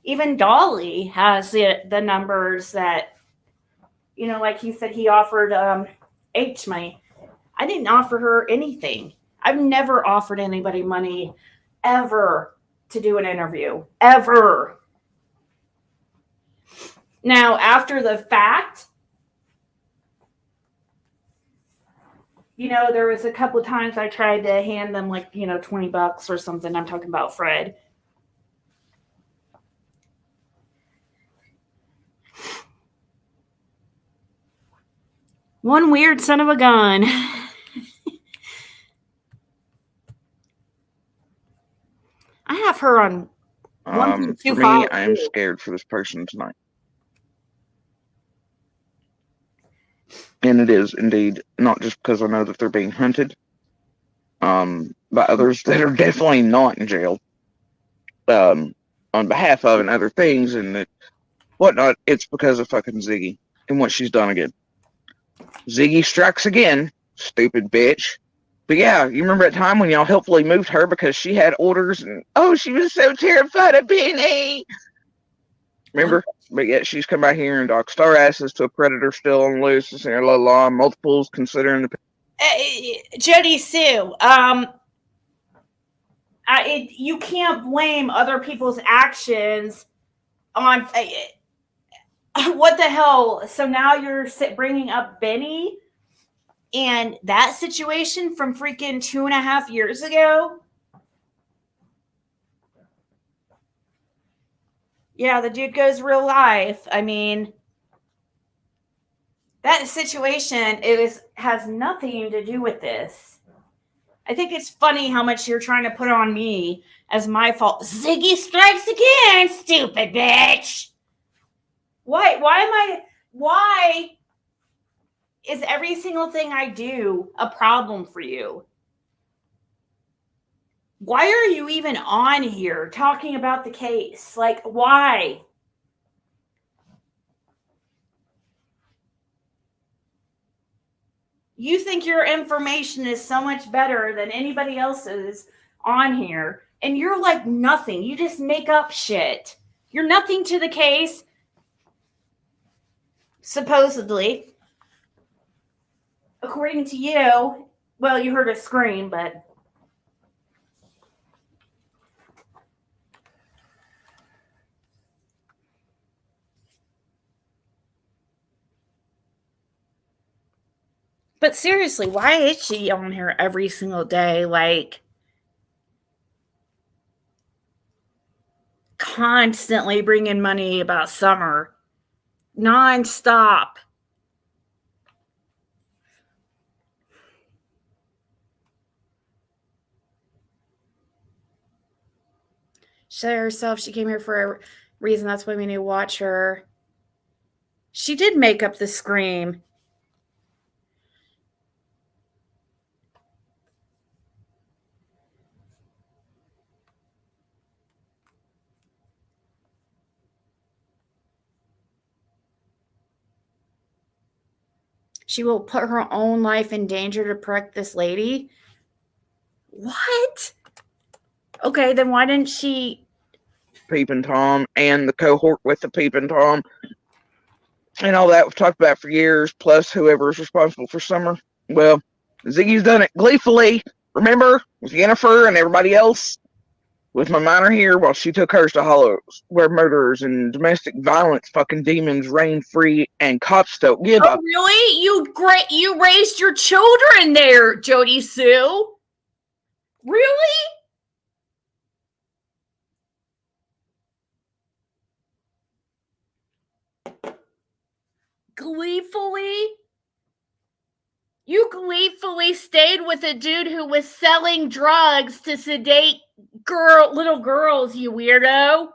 even Dolly has the numbers that, you know, like he said, he offered H money. I didn't offer her anything. I've never offered anybody money ever to do an interview, ever. Now, after the fact, you know, there was a couple of times I tried to hand them like, you know, $20 or something. I'm talking about Fred. One weird son of a gun. I have her on for me, I am scared for this person tonight. And it is indeed not just because I know that they're being hunted by others that are definitely not in jail on behalf of and other things and whatnot. It's because of fucking Ziggy and what she's done again. Ziggy strikes again, stupid bitch. But yeah, you remember that time when y'all helpfully moved her because she had orders and she was so terrified of Penny. Remember? But yet she's come back here and dock star asses to a predator still on loose. And la la multiples considering the Jody Sue. You can't blame other people's actions on what the hell. So now you're bringing up Benny and that situation from freaking 2.5 years ago. Yeah, the dude goes real life. I mean, that situation has nothing to do with this. I think it's funny how much you're trying to put on me as my fault. Ziggy strikes again, stupid bitch. Why is every single thing I do a problem for you? Why are you even on here talking about the case? Like, why? You think your information is so much better than anybody else's on here, and you're like nothing. You just make up shit. You're nothing to the case, supposedly. According to you, well, you heard a scream, but... But seriously, why is she on here every single day? Like, constantly bringing money about Summer. Non-stop. She said herself she came here for a reason. That's why we need to watch her. She did make up the scream. She will put her own life in danger to protect this lady. What? Okay, then why didn't she... Peeping Tom and the cohort with the Peeping Tom and all that we've talked about for years, plus whoever's responsible for Summer. Well, Ziggy's done it gleefully. Remember? With Yennefer and everybody else. With my minor here, while she took hers to Hollows, where murderers and domestic violence fucking demons reign free and cops don't give up. Oh, really? You raised your children there, Jody Sue? Really? Gleefully? You gleefully stayed with a dude who was selling drugs to sedate little girls, you weirdo.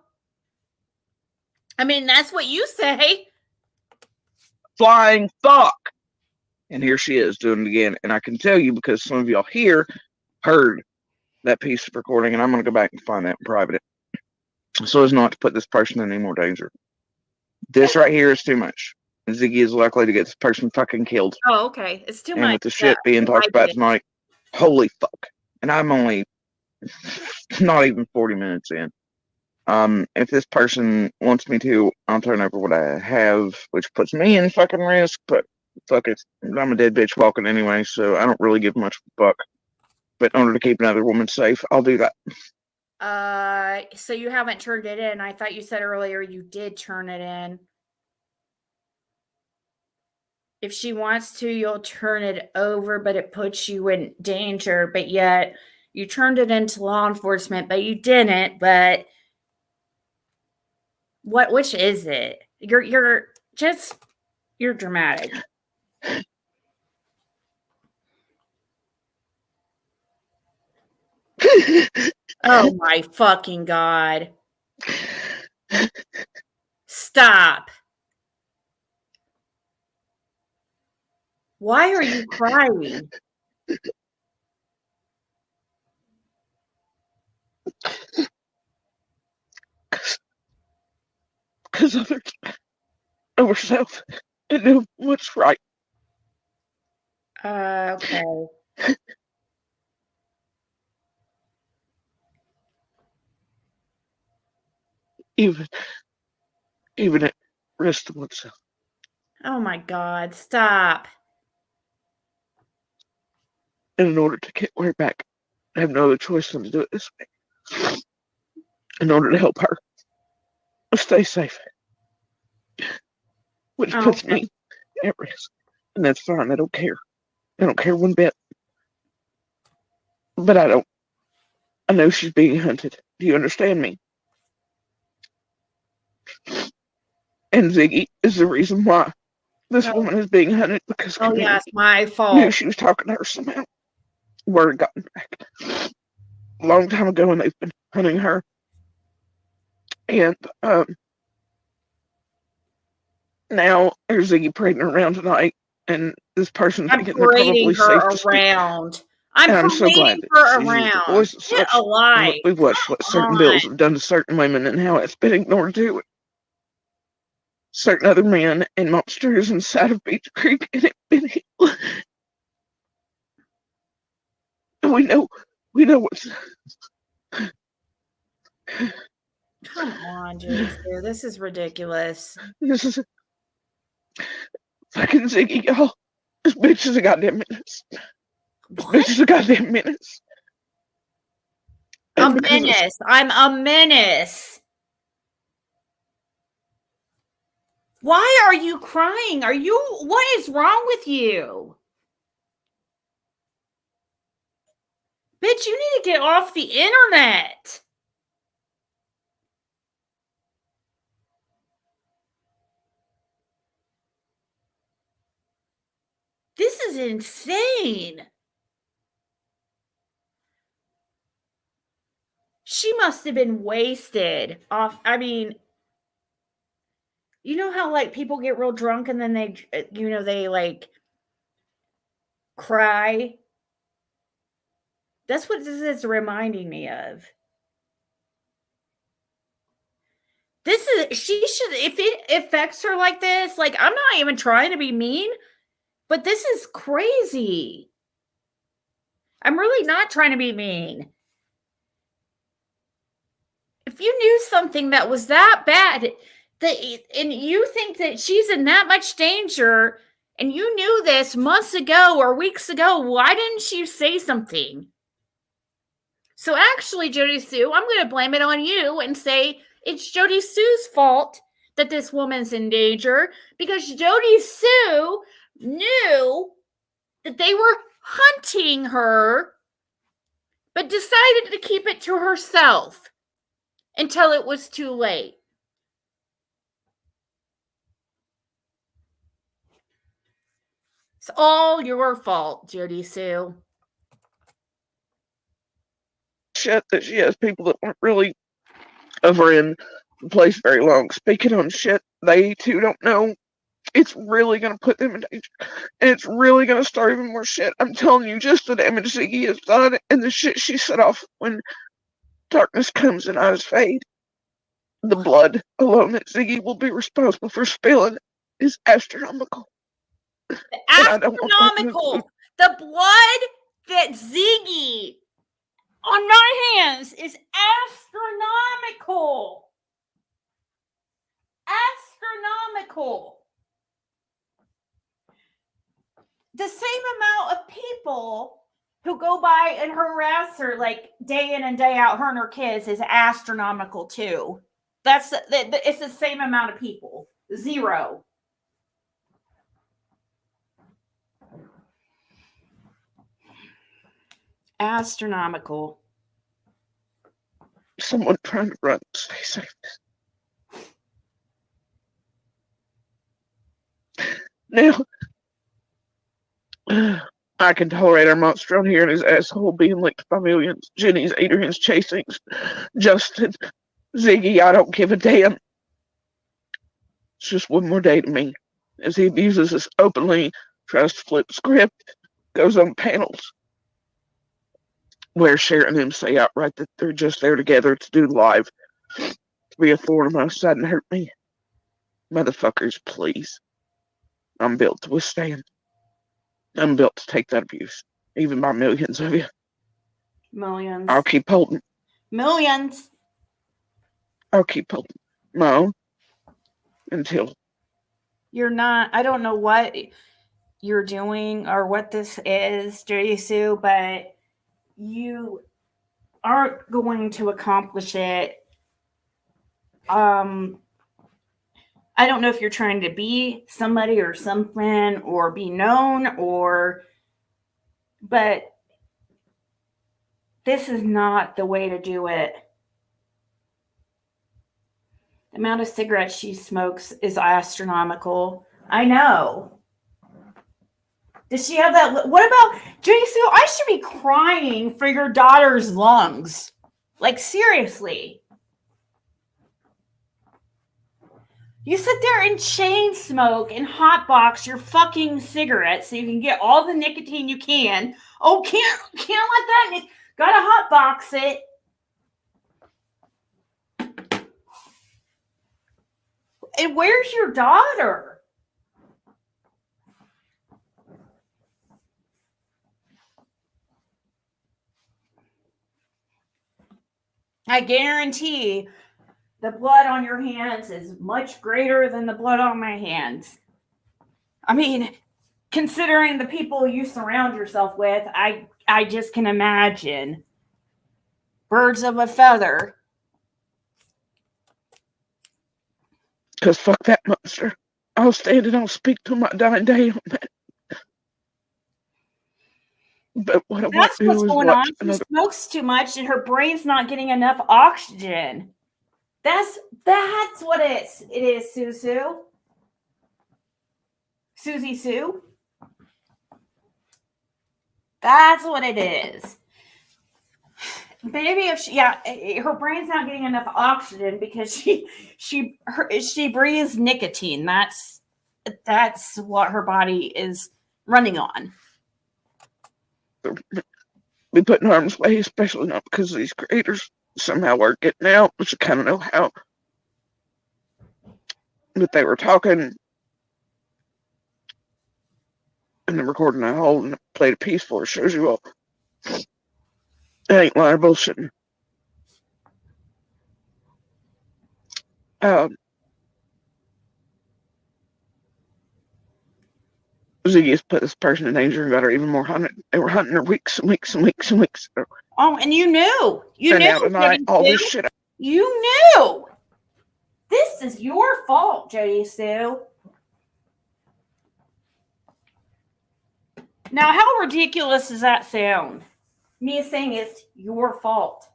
I mean, that's what you say. Flying fuck. And here she is doing it again. And I can tell you because some of y'all here heard that piece of recording, and I'm going to go back and find that and private it. So as not to put this person in any more danger. This right here is too much. Ziggy is likely to get this person fucking killed. Oh, okay. It's too much. And with the shit being talked about tonight, holy fuck. And I'm only not even 40 minutes in. If this person wants me to, I'll turn over what I have, which puts me in fucking risk, but fuck it. I'm a dead bitch walking anyway, so I don't really give much of a fuck. But in order to keep another woman safe, I'll do that. So you haven't turned it in. I thought you said earlier you did turn it in. If she wants to, you'll turn it over, but it puts you in danger. But yet you turned it into law enforcement, but you didn't. But which is it? You're dramatic. Oh my fucking God. Stop. Why are you crying? Because others know herself and know what's right. Okay. Even at risk to oneself. Oh my God, stop. And in order to get her back, I have no other choice than to do it this way. In order to help her stay safe. Which puts me at risk. And that's fine, I don't care. I don't care one bit. But I know she's being hunted. Do you understand me? And Ziggy is the reason why this woman is being hunted, because it's my fault. knew she was talking to her somehow. word gotten back a long time ago, and they've been hunting her. And now there's Ziggy parading around tonight, and this person's I'm thinking they're parading probably safe her to speak. around. I'm And I'm so glad parading that her she used her around. voice and Get such. And look, alive. we've watched what certain on. bills have done to certain women and how it's been ignored too. Certain other men and monsters inside of Beech Creek, and it's been healed. And we know what's. Come on, Jason. This is ridiculous. This is fucking Ziggy, y'all. This bitch is a goddamn menace. This bitch is a goddamn menace. A menace. I'm a menace. Why are you crying? What is wrong with you? Bitch, you need to get off the internet. This is insane. She must have been wasted off. I mean, you know how like people get real drunk and then they like cry. That's what this is reminding me of. She should, if it affects her like this, like I'm not even trying to be mean, but this is crazy. I'm really not trying to be mean. If you knew something that was that bad, and you think that she's in that much danger, and you knew this months ago or weeks ago, why didn't you say something? So actually, Jody Sue, I'm going to blame it on you and say it's Jody Sue's fault that this woman's in danger, because Jody Sue knew that they were hunting her, but decided to keep it to herself until it was too late. It's all your fault, Jody Sue. Shit that she has people that weren't really over in the place very long speaking on shit they too don't know. It's really gonna put them in danger, and it's really gonna start even more shit. I'm telling you, just the damage Ziggy has done and the shit she set off when darkness comes and eyes fade. The blood alone that Ziggy will be responsible for spilling is astronomical. Astronomical. The blood that Ziggy on my hands is astronomical. Astronomical. The same amount of people who go by and harass her like day in and day out, her and her kids, is astronomical too. It's the same amount of people. Zero. Astronomical. Someone trying to run, stay safe. Now, I can tolerate our monster on here and his asshole being licked by millions. Jenny's, Adrian's chasings, Justin, Ziggy, I don't give a damn. It's just one more day to me. As he abuses us openly, tries to flip script, goes on panels where Sharon and him say outright that they're just there together to do live, to be a thorn on my side and hurt me. Motherfuckers, please. I'm built to withstand. I'm built to take that abuse, even by millions of you. Millions. I'll keep holding. Millions. I'll keep holding my own until. You're not, I don't know what you're doing or what this is, Jody Sue, but you aren't going to accomplish it. I don't know if you're trying to be somebody or something or be known but this is not the way to do it. The amount of cigarettes she smokes is astronomical. I know. Does she have that? What about Jody Sue? I should be crying for your daughter's lungs. Like, seriously. You sit there and chain smoke and hotbox your fucking cigarettes so you can get all the nicotine you can. Oh, can't let that. Gotta hotbox it. And where's your daughter? I guarantee the blood on your hands is much greater than the blood on my hands. I mean, considering the people you surround yourself with, I just can imagine. Birds of a feather. Because fuck that monster. I'll stand and I'll speak to my dying day on that. But what I won't That's do what's is going watch on. She another. smokes too much and her brain's not getting enough oxygen. That's what it is, Susie. Susie Sue. That's what it is. Maybe if her brain's not getting enough oxygen because she breathes nicotine. That's what her body is running on. Be put in harm's way, especially not because these creators somehow are getting out, which I kind of know how. But they were talking and then recording a whole and played a piece for it. Shows you all. I ain't lying, bullshitting. Ziggy has put this person in danger and got her even more hunted. They were hunting her weeks and weeks and weeks and weeks. Oh, and you knew. And now tonight, all this shit. You knew. This is your fault, Jody Sue. Now, how ridiculous does that sound? Me saying it's your fault.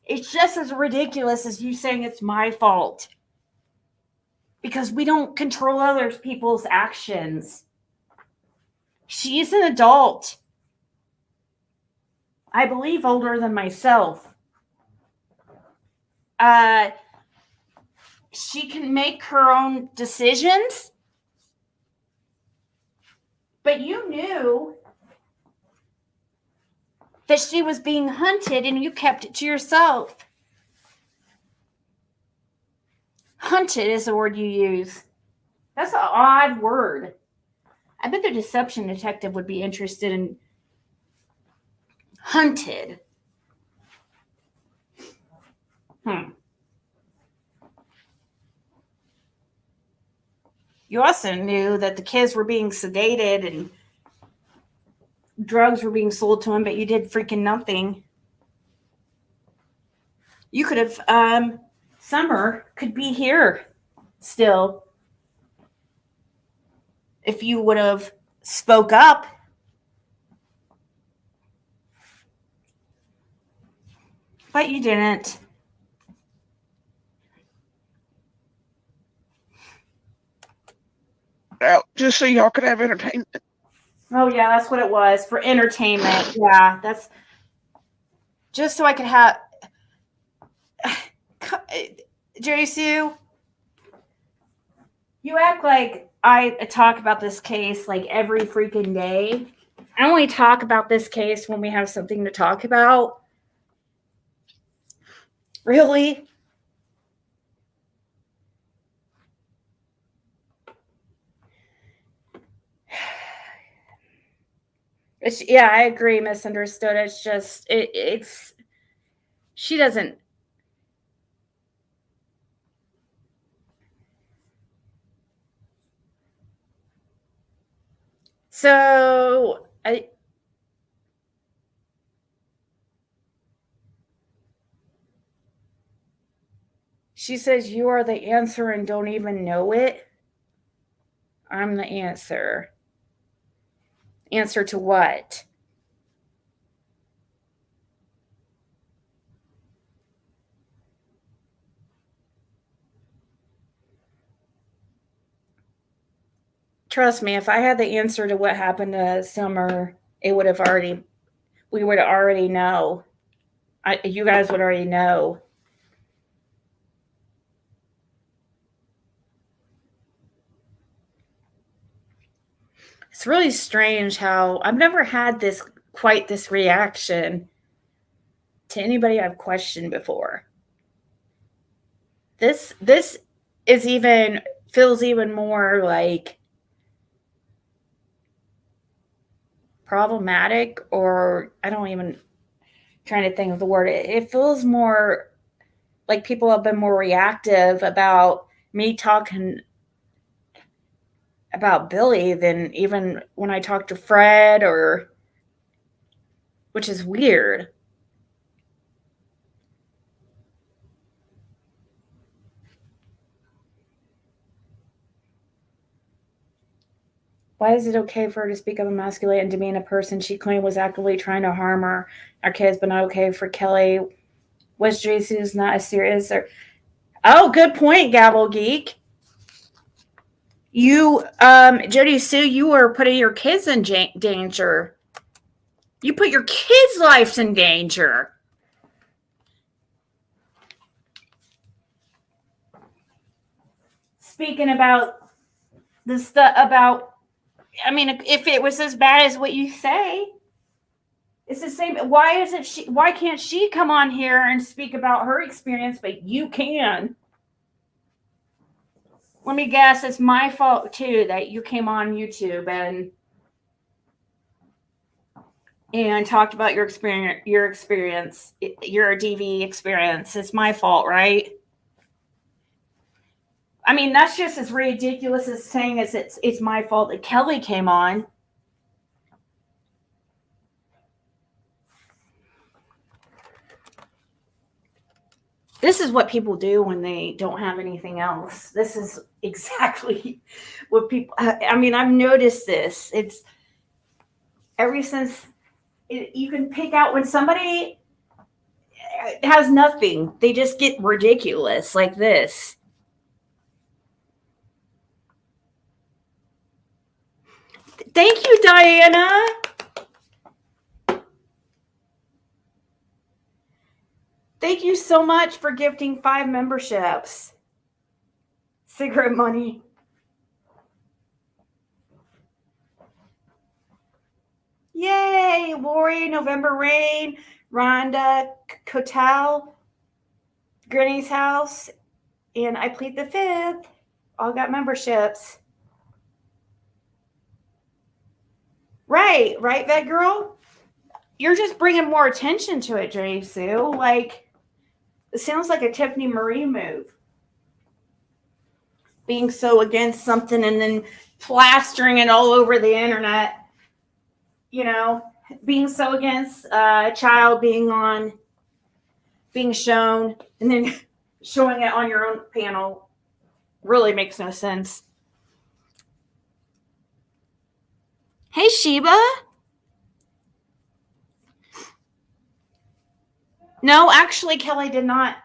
It's just as ridiculous as you saying it's my fault. Because we don't control other people's actions. She's an adult. I believe older than myself. She can make her own decisions. But you knew that she was being hunted and you kept it to yourself. Hunted is the word you use. That's an odd word. I bet the deception detective would be interested in hunted. You also knew that the kids were being sedated and drugs were being sold to them, but you did freaking nothing. You could have, Summer could be here still if you would have spoke up. But you didn't. Out just so y'all could have entertainment. Oh, yeah, that's what it was. For entertainment. Yeah, that's just so I could have... Jerry Sue, you act like I talk about this case like every freaking day. I only talk about this case when we have something to talk about. Really? Yeah, I agree. Misunderstood. It's just, it's, she doesn't. So, she says you are the answer and don't even know it. I'm the answer. Answer to what? Trust me, if I had the answer to what happened to Summer, it would have already we would already know. You guys would already know. It's really strange how I've never had this reaction to anybody I've questioned before. This is even feels even more like problematic, or I don't even trying to think of the word. It feels more like people have been more reactive about me talking about Billy than even when I talk to Fred, or which is weird. Why is it okay for her to speak up, emasculate, and demean a person she claimed was actively trying to harm her? Our kids, but not okay for Kelly. Was Jesus not as serious? Or oh, good point, Gabble Geek. You, Jody Sue, you are putting your kids in danger. You put your kids' lives in danger. Speaking about the stuff about, I mean, if it was as bad as what you say, it's the same. Why can't she come on here and speak about her experience, but you can? Let me guess, it's my fault too that you came on YouTube and talked about your experience, your DV experience. It's my fault, right? I mean, that's just as ridiculous as saying as it's my fault that Kelly came on. This is what people do when they don't have anything else. This is exactly what people, I mean, I've noticed this. It's ever since you can pick out when somebody has nothing, they just get ridiculous like this. Thank you, Diana. Thank you so much for gifting 5 memberships. Cigarette money. Yay, Lori, November Rain, Rhonda, Cotal, Granny's House, and I plead the 5th. All got memberships. Right, that girl? You're just bringing more attention to it, Jenny Sue. Like, it sounds like a Tiffany Marie move. Being so against something and then plastering it all over the internet. You know, being so against a child being shown and then showing it on your own panel really makes no sense. Hey, Sheba. No, actually, Kelly did not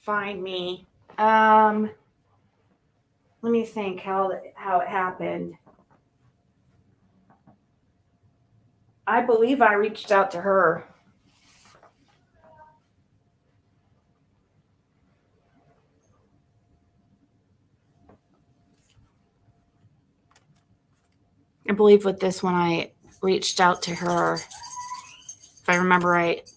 find me. Let me think how it happened. I believe I reached out to her. I believe with this one I reached out to her, if I remember right.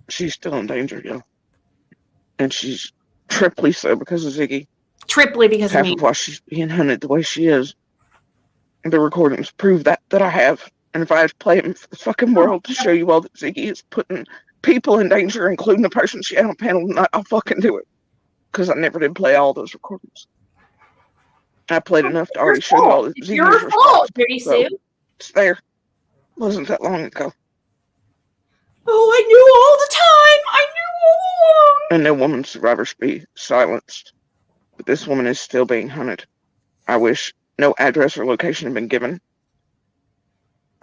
She's still in danger, yo. And she's triply so because of Ziggy. Triply because Half of me. of why she's being hunted the way she is. The recordings prove that I have. And if I had to play it in the fucking world to show you all that Ziggy is putting people in danger, including the person she had on panel tonight, I'll fucking do it. Because I never did play all those recordings. I played enough to already show you all that Ziggy is responsible. So it's there. Wasn't that long ago. Oh, I knew all the time. I knew all along. And no woman survivor should be silenced. But this woman is still being hunted. I wish no address or location had been given.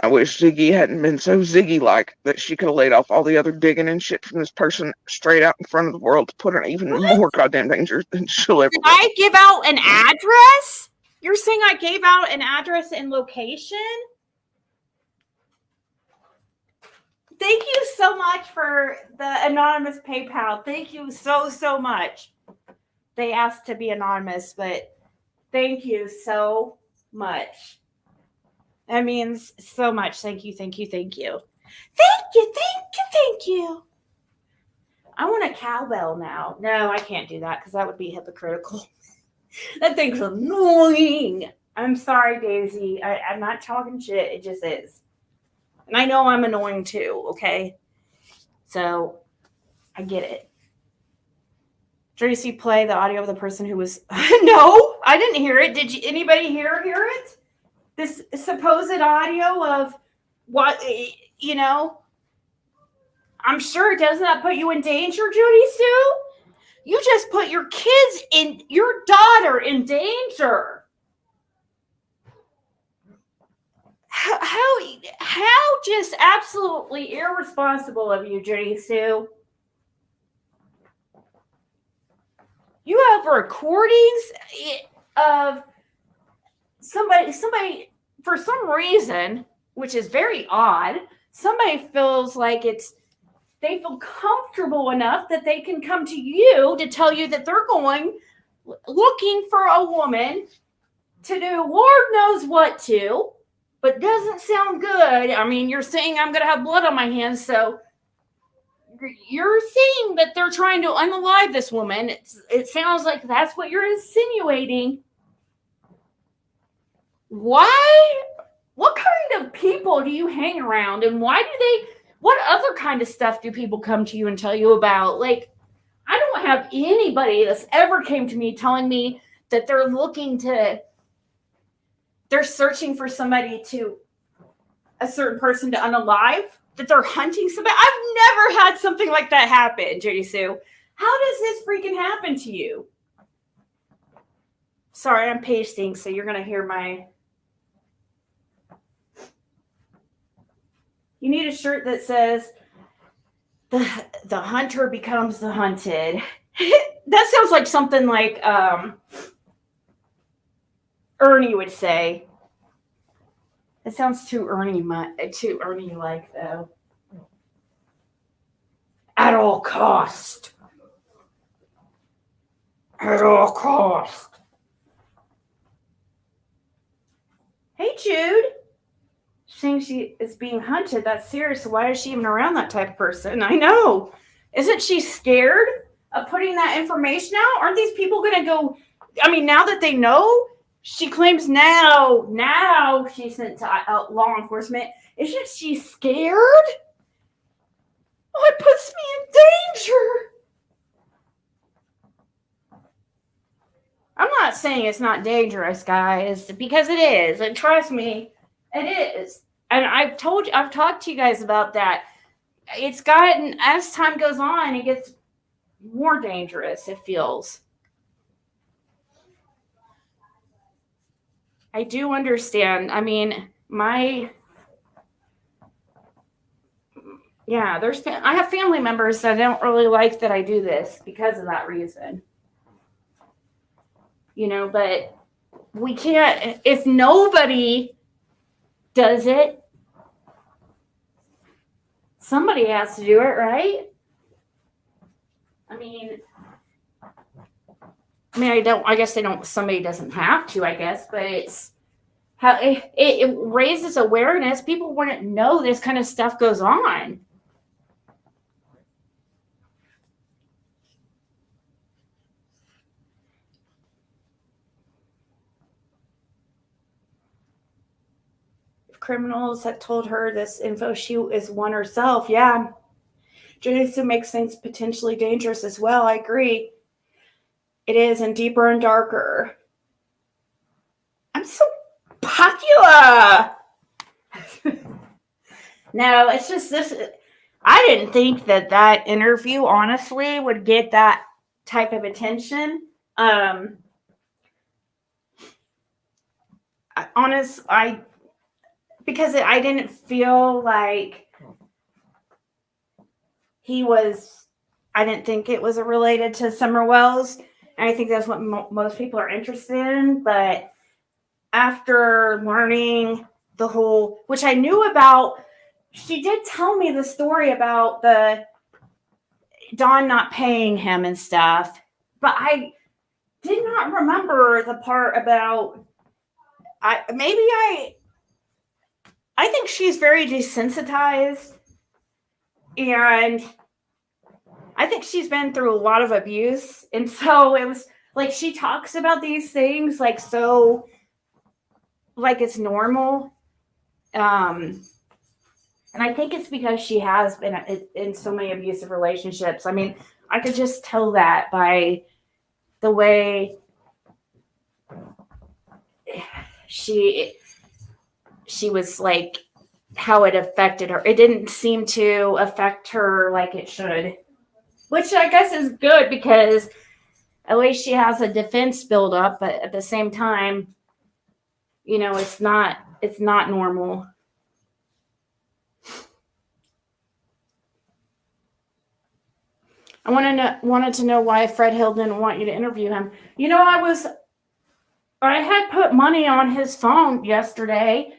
I wish Ziggy hadn't been so Ziggy-like that she could have laid off all the other digging and shit from this person straight out in front of the world to put her in even more goddamn danger than she'll ever Did be. I give out an address? You're saying I gave out an address and location? Thank you so much for the anonymous PayPal. Thank you so much. They asked to be anonymous, but thank you so much. That means so much. Thank you. Thank you. I want a cowbell now. No, I can't do that because that would be hypocritical. That thing's annoying. I'm sorry, Daisy. I'm not talking shit. It just is. And I know I'm annoying too, okay? So I get it. Tracy, play the audio of the person who was... No, I didn't hear it. Did anybody hear it? This supposed audio of what, you know? I'm sure it does not put you in danger, Judy Sue. You just put your daughter in danger. How just absolutely irresponsible of you, Judy Sue. You have recordings of somebody for some reason, which is very odd, somebody feels like they feel comfortable enough that they can come to you to tell you that they're going looking for a woman to do Lord knows what to, but doesn't sound good. I mean, you're saying I'm going to have blood on my hands, so you're saying that they're trying to unalive this woman. It sounds like that's what you're insinuating. Why? What kind of people do you hang around, and what other kind of stuff do people come to you and tell you about? Like, I don't have anybody that's ever came to me telling me that they're searching for a certain person to unalive, that they're hunting somebody. I've never had something like that happen, Judy Sue. How does this freaking happen to you? Sorry, I'm pasting, so you're going to hear You need a shirt that says, the hunter becomes the hunted. That sounds like something like Ernie would say. It sounds too Ernie-like, though. At all cost. At all cost. Hey, Jude. Saying she is being hunted. That's serious. Why is she even around that type of person? I know. Isn't she scared of putting that information out? Aren't these people going to go? I mean, now that they know, she claims now she's sent to law enforcement. Isn't she scared? Oh, it puts me in danger. I'm not saying it's not dangerous, guys, because it is. And trust me, it is. And I've talked to you guys about that. It's gotten, as time goes on, it gets more dangerous, it feels. I do understand. I mean, I have family members that don't really like that I do this because of that reason. You know, but we can't, if nobody does it, somebody has to do it, right? I guess somebody doesn't have to, I guess, but it's how it raises awareness. People wouldn't know this kind of stuff goes on. Criminals had told her this info, she is one herself. Yeah. Jiu-Jitsu makes things potentially dangerous as well. I agree. It is, and deeper and darker. I'm so popular. No, it's just this. I didn't think that interview, honestly, would get that type of attention. because I didn't feel like I didn't think it was related to Summer Wells. And I think that's what most people are interested in. But after learning the whole, which I knew about, she did tell me the story about the Don not paying him and stuff. But I did not remember the part about, I think she's very desensitized, and I think she's been through a lot of abuse. And so it was like she talks about these things like so, like it's normal. And I think it's because she has been in so many abusive relationships. I mean, I could just tell that by the way she was like, how it affected her. It didn't seem to affect her like it should, which I guess is good because at least she has a defense build up, but at the same time, you know, it's not normal. I wanted to know why Fred Hill didn't want you to interview him. You know, I had put money on his phone yesterday,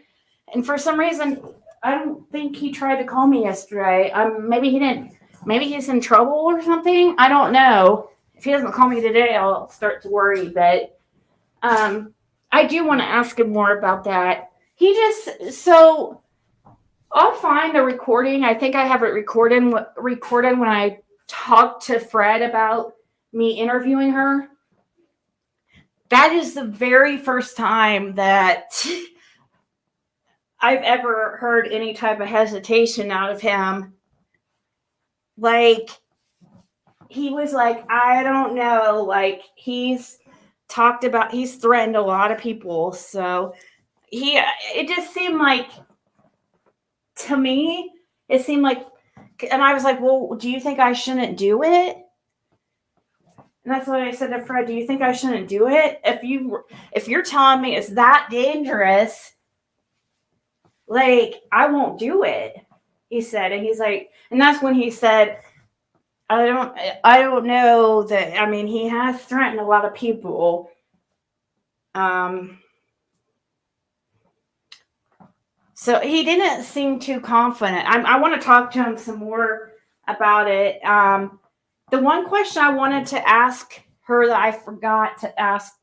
and for some reason, I don't think he tried to call me yesterday. Maybe he didn't. Maybe he's in trouble or something. I don't know. If he doesn't call me today, I'll start to worry. But I do want to ask him more about that. So I'll find the recording. I think I have it recorded when I talked to Fred about me interviewing her. That is the very first time that I've ever heard any type of hesitation out of him. Like, he was like, I don't know. Like, he's threatened a lot of people. So it just seemed like, to me, it seemed like, and I was like, well, do you think I shouldn't do it? And that's what I said to Fred. Do you think I shouldn't do it? If you're telling me it's that dangerous, like, I won't do it, he said. And he's like, and that's when he said, I don't know that, I mean, he has threatened a lot of people. So he didn't seem too confident. I want to talk to him some more about it. The one question I wanted to ask her that I forgot to ask,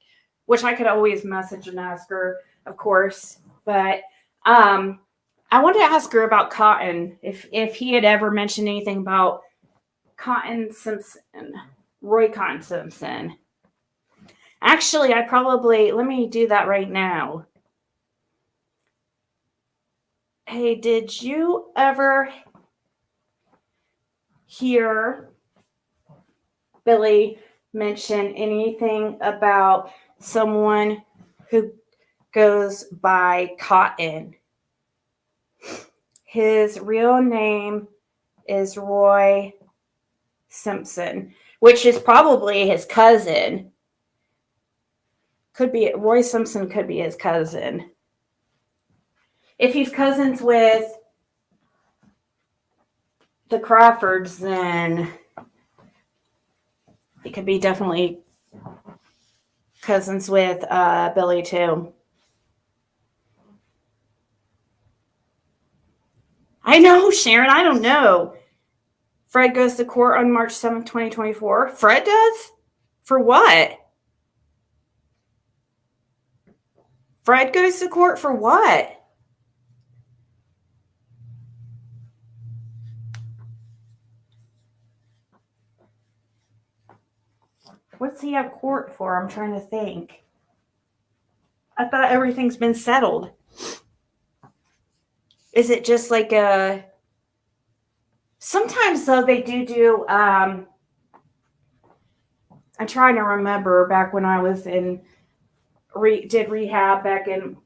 which I could always message and ask her, of course, but I wanted to ask her about Cotton, if he had ever mentioned anything about Cotton Simpson, Roy Cotton Simpson. Actually, let me do that right now. Hey, did you ever hear Billy mention anything about someone who goes by Cotton? His real name is Roy Simpson, which is probably his cousin. Roy Simpson could be his cousin. If he's cousins with the Crawfords, then he could be definitely cousins with Billy too. I know, Sharon. I don't know. Fred goes to court on March 7th, 2024. Fred does? For what? Fred goes to court for what? What's he at court for? I'm trying to think. I thought everything's been settled. Is it just like sometimes though they do I'm trying to remember back when I was in did rehab back in,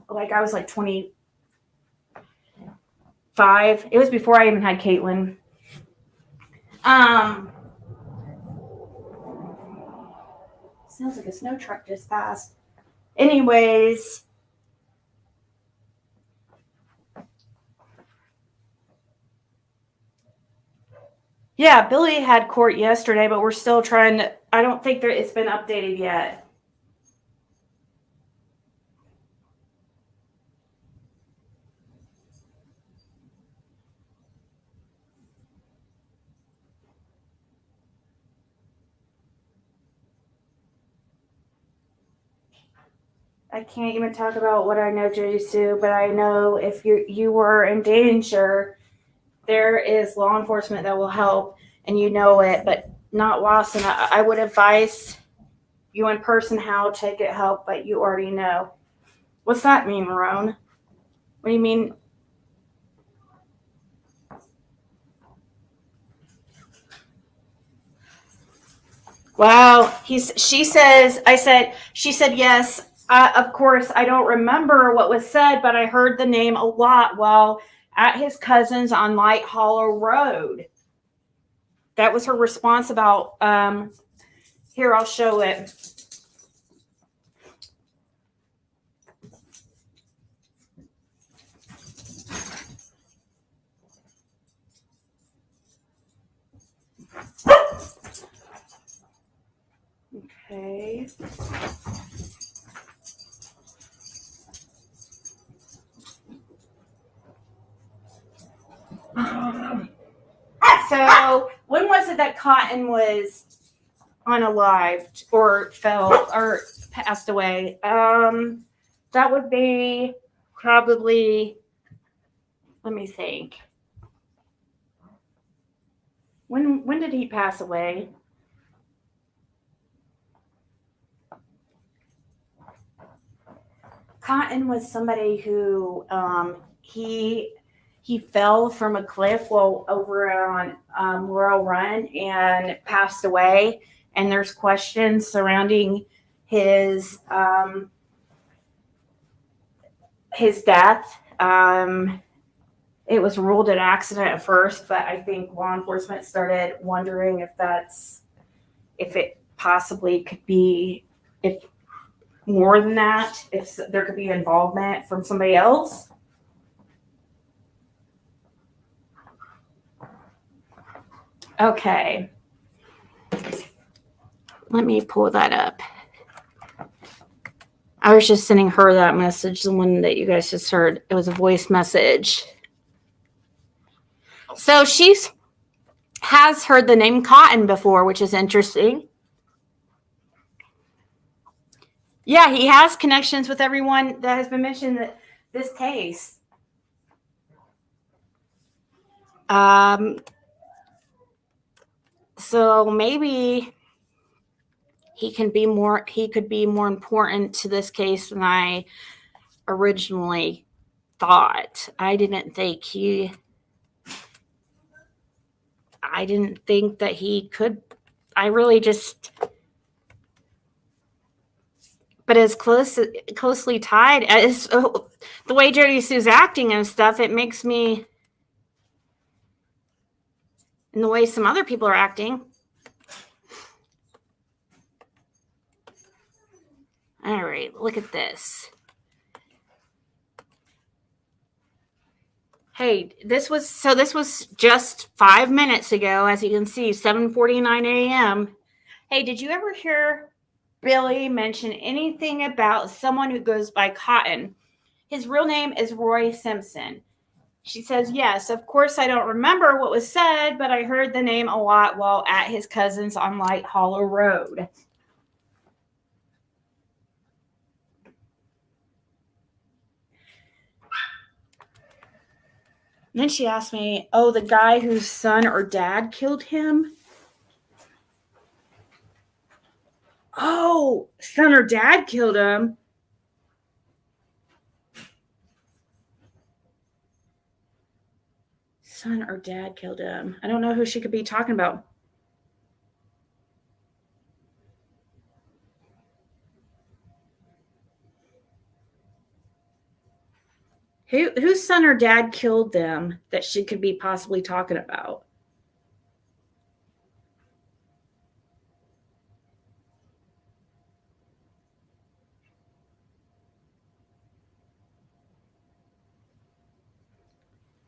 like, I was like 25. It was before I even had Caitlin. Sounds like a snow truck just passed. Anyways, Yeah, Billy had court yesterday, but we're still trying to. I don't think that it's been updated yet. I can't even talk about what I know, Judy Sue, but I know if you were in danger, there is law enforcement that will help, and you know it, but not Lawson. I would advise you in person how to get help, but you already know. What's that mean, Roan? What do you mean? Wow. She says, she said, yes. Of course, I don't remember what was said, but I heard the name a lot while at his cousin's on Light Hollow Road. That was her response about, here, I'll show it. Okay. So when was it that Cotton was unalived or fell or passed away? That would be probably, let me think. When did he pass away? Cotton was somebody who he fell from a cliff while over on Laurel Run and passed away. And there's questions surrounding his death. It was ruled an accident at first, but I think law enforcement started wondering if it possibly could be, if more than that, if there could be involvement from somebody else. Okay. Let me pull that up. I was just sending her that message, the one that you guys just heard. It was a voice message. So has heard the name Cotton before, which is interesting. Yeah, he has connections with everyone that has been mentioned in this case. So maybe he could be more important to this case than I originally thought. I didn't think that he could. I really just, but as closely tied as the way Jody Sue's acting and stuff, it makes me, and the way some other people are acting. All right, look at this. Hey, this was just 5 minutes ago, as you can see, 7:49 a.m. Hey, did you ever hear Billy mention anything about someone who goes by Cotton? His real name is Roy Simpson. She says, yes, of course I don't remember what was said, but I heard the name a lot while at his cousin's on Light Hollow Road. And then she asked me, oh, the guy whose son or dad killed him? Oh, son or dad killed him? Son or dad killed him. I don't know who she could be talking about. Whose son or dad killed them that she could be possibly talking about?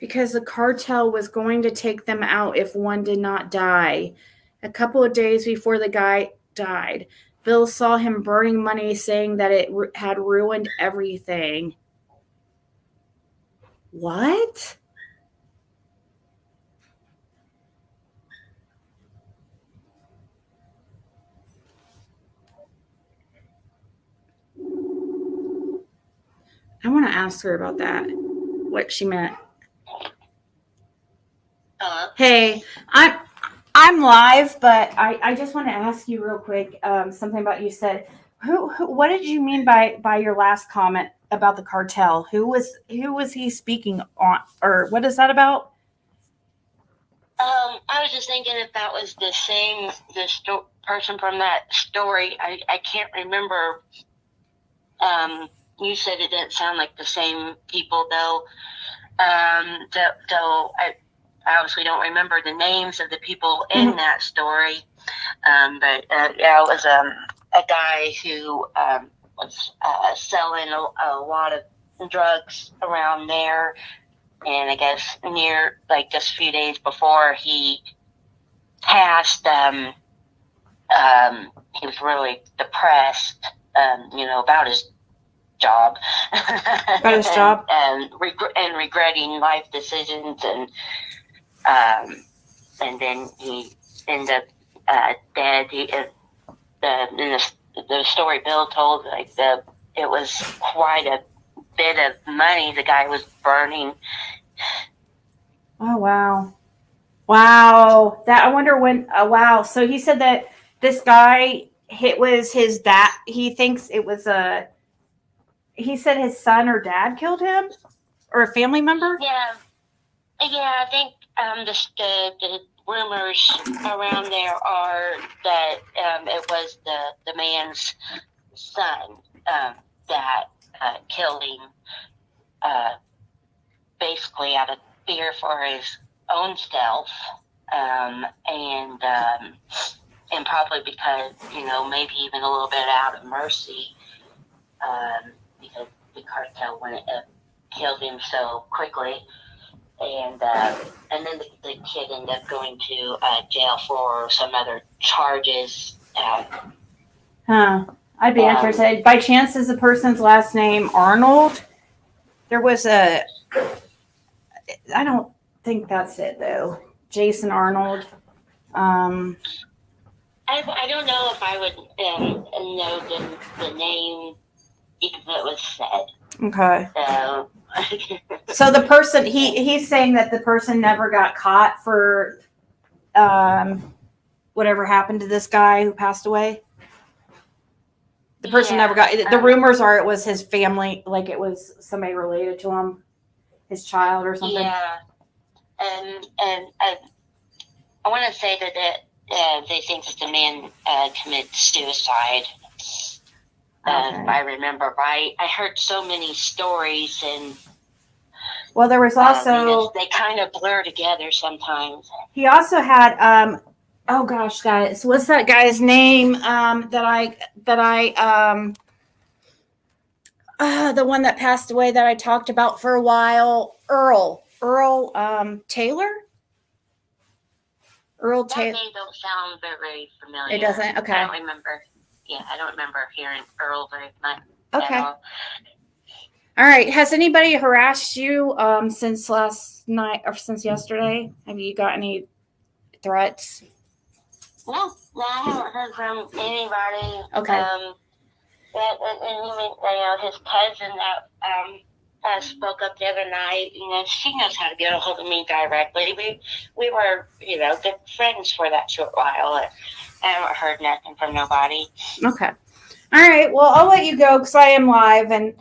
because the cartel was going to take them out if one did not die. A couple of days before the guy died, Bill saw him burning money, saying that it had ruined everything. What? I want to ask her about that, what she meant. Hey, I'm live, but I just want to ask you real quick something about you said. What did you mean by your last comment about the cartel? Who was he speaking on, or what is that about? I was just thinking if that was the same person from that story. I can't remember. You said it didn't sound like the same people though. So I obviously don't remember the names of the people in that story. But yeah, it was a guy who was selling a lot of drugs around there. And I guess near, like, just a few days before he passed, he was really depressed, about his job. About his job? and regretting life decisions. And then he ended up dead. In the story Bill told, like, it was quite a bit of money the guy was burning. Oh, wow. That, I wonder when. Wow. So he said that this guy was his dad. He thinks it was he said his son or dad killed him, or a family member. Yeah. I think the rumors around there are that it was the man's son that killed him, basically out of fear for his own self, and probably because, maybe even a little bit out of mercy, because the cartel wouldn't have killed him so quickly. And then the kid ended up going to jail for some other charges. I'd be interested. By chance, is the person's last name Arnold? There was I don't think that's it though. Jason Arnold. I don't know if I would know the name because it was said. Okay. So. So the person he's saying that the person never got caught for whatever happened to this guy who passed away. The person never got. The rumors are it was his family, like it was somebody related to him, his child or something. Yeah, and I want to say that they think that the man committed suicide. If I remember right, I heard so many stories, and well, there was also they kind of blur together sometimes. He also had oh gosh, guys, what's that guy's name? The one that passed away that I talked about for a while, Earl Taylor. Earl Taylor. That name don't sound very familiar. It doesn't. Okay. I don't remember. Yeah, I don't remember hearing Earl very much. Okay. All right. Has anybody harassed you since last night or since yesterday? Have you got any threats? No, I haven't heard from anybody. Okay. And even his cousin that spoke up the other night. She knows how to get a hold of me directly. We were good friends for that short while. I haven't heard nothing from nobody. Okay. All right. Well, I'll let you go because I am live, and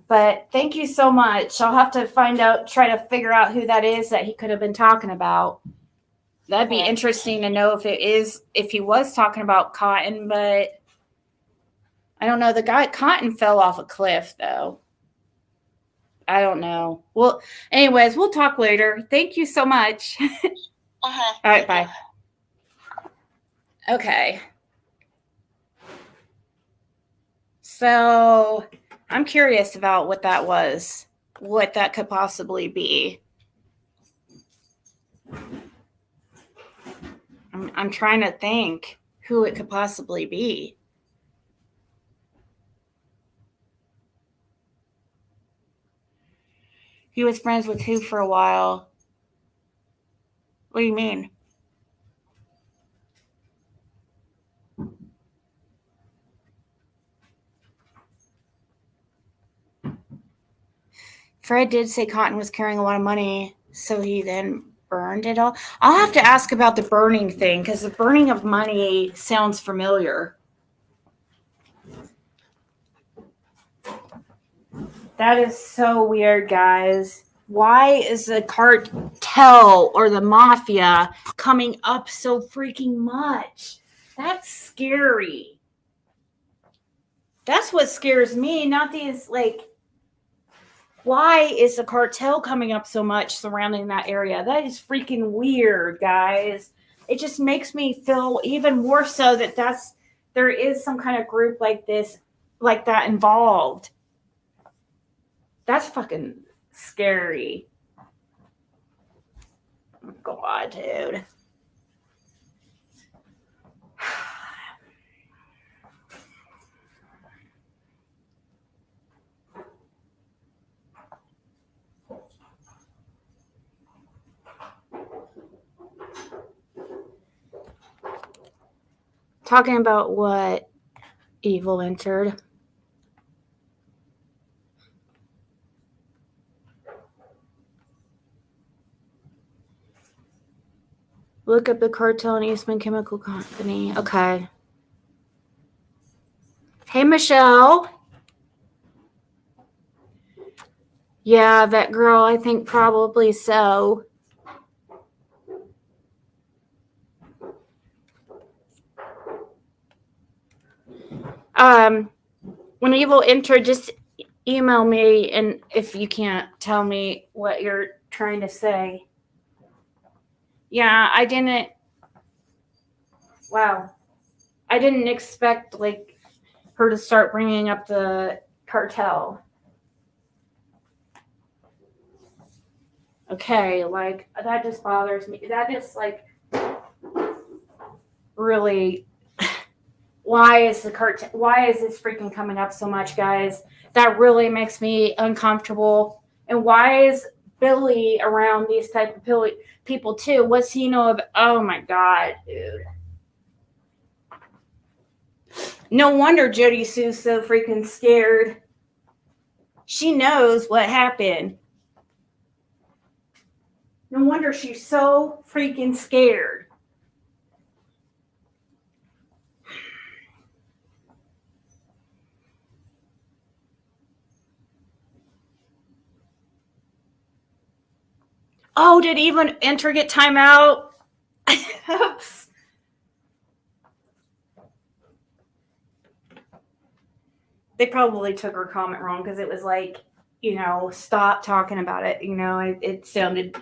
but thank you so much. I'll have to try to figure out who that is that he could have been talking about. That'd be interesting to know if he was talking about Cotton, but I don't know. The guy Cotton fell off a cliff though. I don't know. Well, anyways, we'll talk later. Thank you so much. All right. Bye. Okay. So I'm curious about what that was, what that could possibly be. I'm trying to think who it could possibly be. He was friends with who for a while? What do you mean? Fred did say Cotton was carrying a lot of money, so he then burned it all. I'll have to ask about the burning thing, because the burning of money sounds familiar. That is so weird, guys. Why is the cartel or the mafia coming up so freaking much? That's scary. That's what scares me, not these, like, why is the cartel coming up so much surrounding that area? That is freaking weird, guys. It just makes me feel even more so that there is some kind of group like this, like that involved. That's fucking scary. God, dude. Talking about what evil entered. Look up the Cartel and Eastman Chemical Company. Okay. Hey, Michelle. Yeah, that girl, I think probably so. When evil entered, just email me, and if you can't tell me what you're trying to say. Yeah, I didn't. Wow. I didn't expect, like, her to start bringing up the cartel. Okay, like, that just bothers me. That just, like, really, why is this freaking coming up so much, guys? That really makes me uncomfortable. And why is Billy around these type of people too? What's he know of? Oh my God, dude. No wonder Jody Sue's so freaking scared. She knows what happened. No wonder she's so freaking scared. Oh, did even enter get timeout? Oops. They probably took her comment wrong because it was like, stop talking about it. It sounded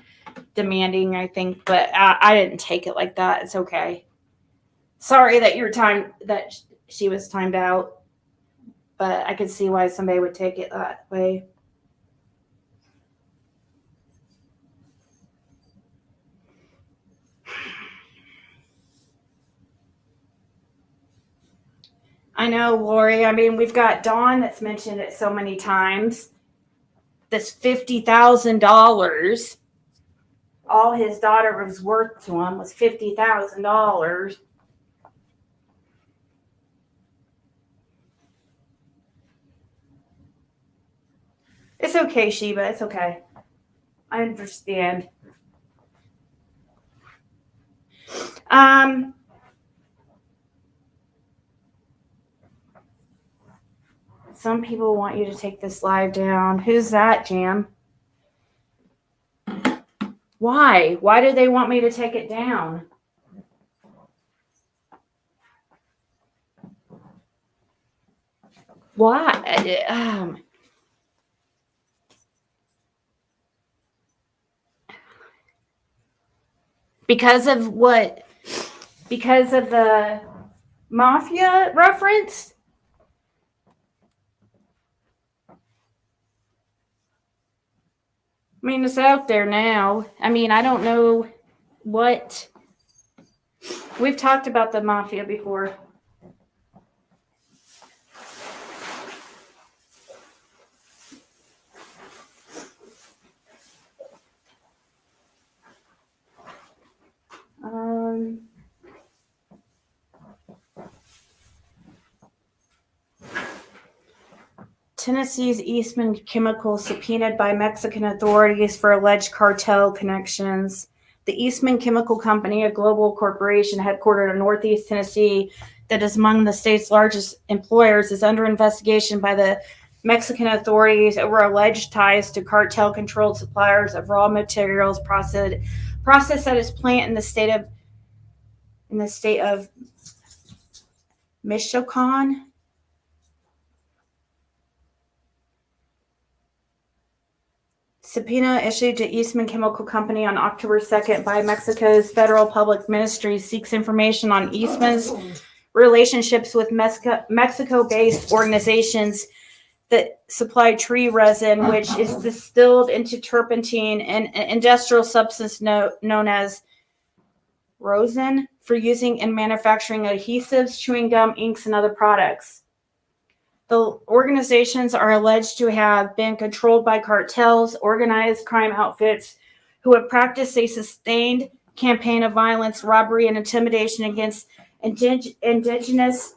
demanding, I think, but I didn't take it like that. It's okay. Sorry that she was timed out, but I could see why somebody would take it that way. I know, Lori. I mean, we've got Dawn that's mentioned it so many times. This $50,000, all his daughter was worth to him was $50,000. It's okay, Sheba. It's okay. I understand. Some people want you to take this live down. Who's that, Jam? Why? Why do they want me to take it down? Why? Because of what? Because of the mafia reference? I mean, it's out there now. I mean, I don't know what We've talked about the mafia before. Tennessee's Eastman Chemical subpoenaed by Mexican authorities for alleged cartel connections. The Eastman Chemical Company, a global corporation headquartered in Northeast Tennessee that is among the state's largest employers, is under investigation by the Mexican authorities over alleged ties to cartel-controlled suppliers of raw materials processed at its plant in the state of Michoacan. Subpoena issued to Eastman Chemical Company on October 2nd by Mexico's Federal Public Ministry seeks information on Eastman's relationships with Mexico-based organizations that supply tree resin, which is distilled into turpentine, an industrial substance known as rosin, for using in manufacturing adhesives, chewing gum, inks, and other products. The organizations are alleged to have been controlled by cartels, organized crime outfits, who have practiced a sustained campaign of violence, robbery, and intimidation against indigenous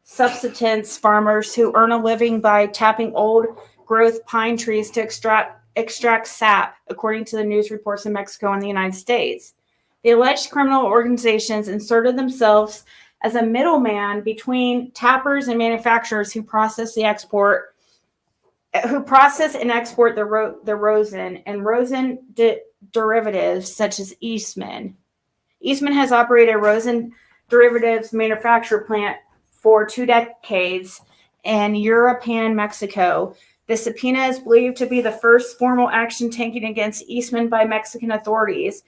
subsistence farmers who earn a living by tapping old growth pine trees to extract sap, according to the news reports in Mexico and the United States. The alleged criminal organizations inserted themselves as a middleman between tappers and manufacturers who process and export the rosin and rosin derivatives such as Eastman. Eastman has operated a rosin derivatives manufacturer plant for 2 decades in European Mexico. The subpoena is believed to be the first formal action taken against Eastman by Mexican authorities.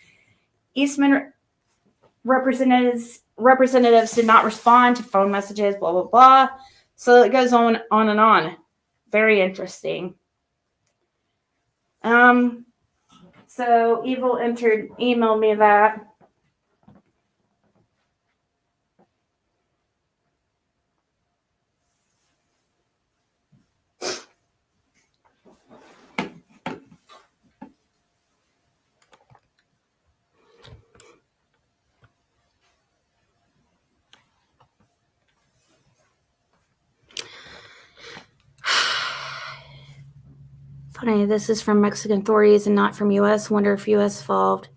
Eastman representatives did not respond to phone messages, blah, blah, blah. So it goes on and on. Very interesting. So Evil emailed me that. Funny, this is from Mexican authorities and not from U.S. Wonder if U.S. involved.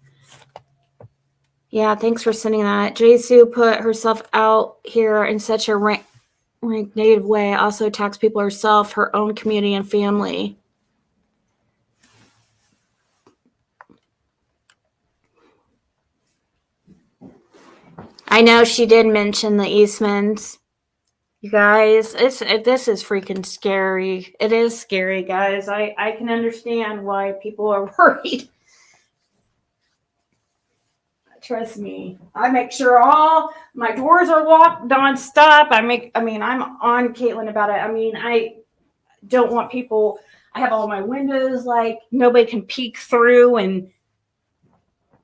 Yeah, thanks for sending that. Jesu put herself out here in such a rank negative way. Also attacks people herself, her own community, and family. I know she did mention the Eastmans. You guys, this is freaking scary. It is scary, guys. I can understand why people are worried. Trust me. I make sure all my doors are locked nonstop. I'm on Caitlin about it. I don't want people. I have all my windows like nobody can peek through, and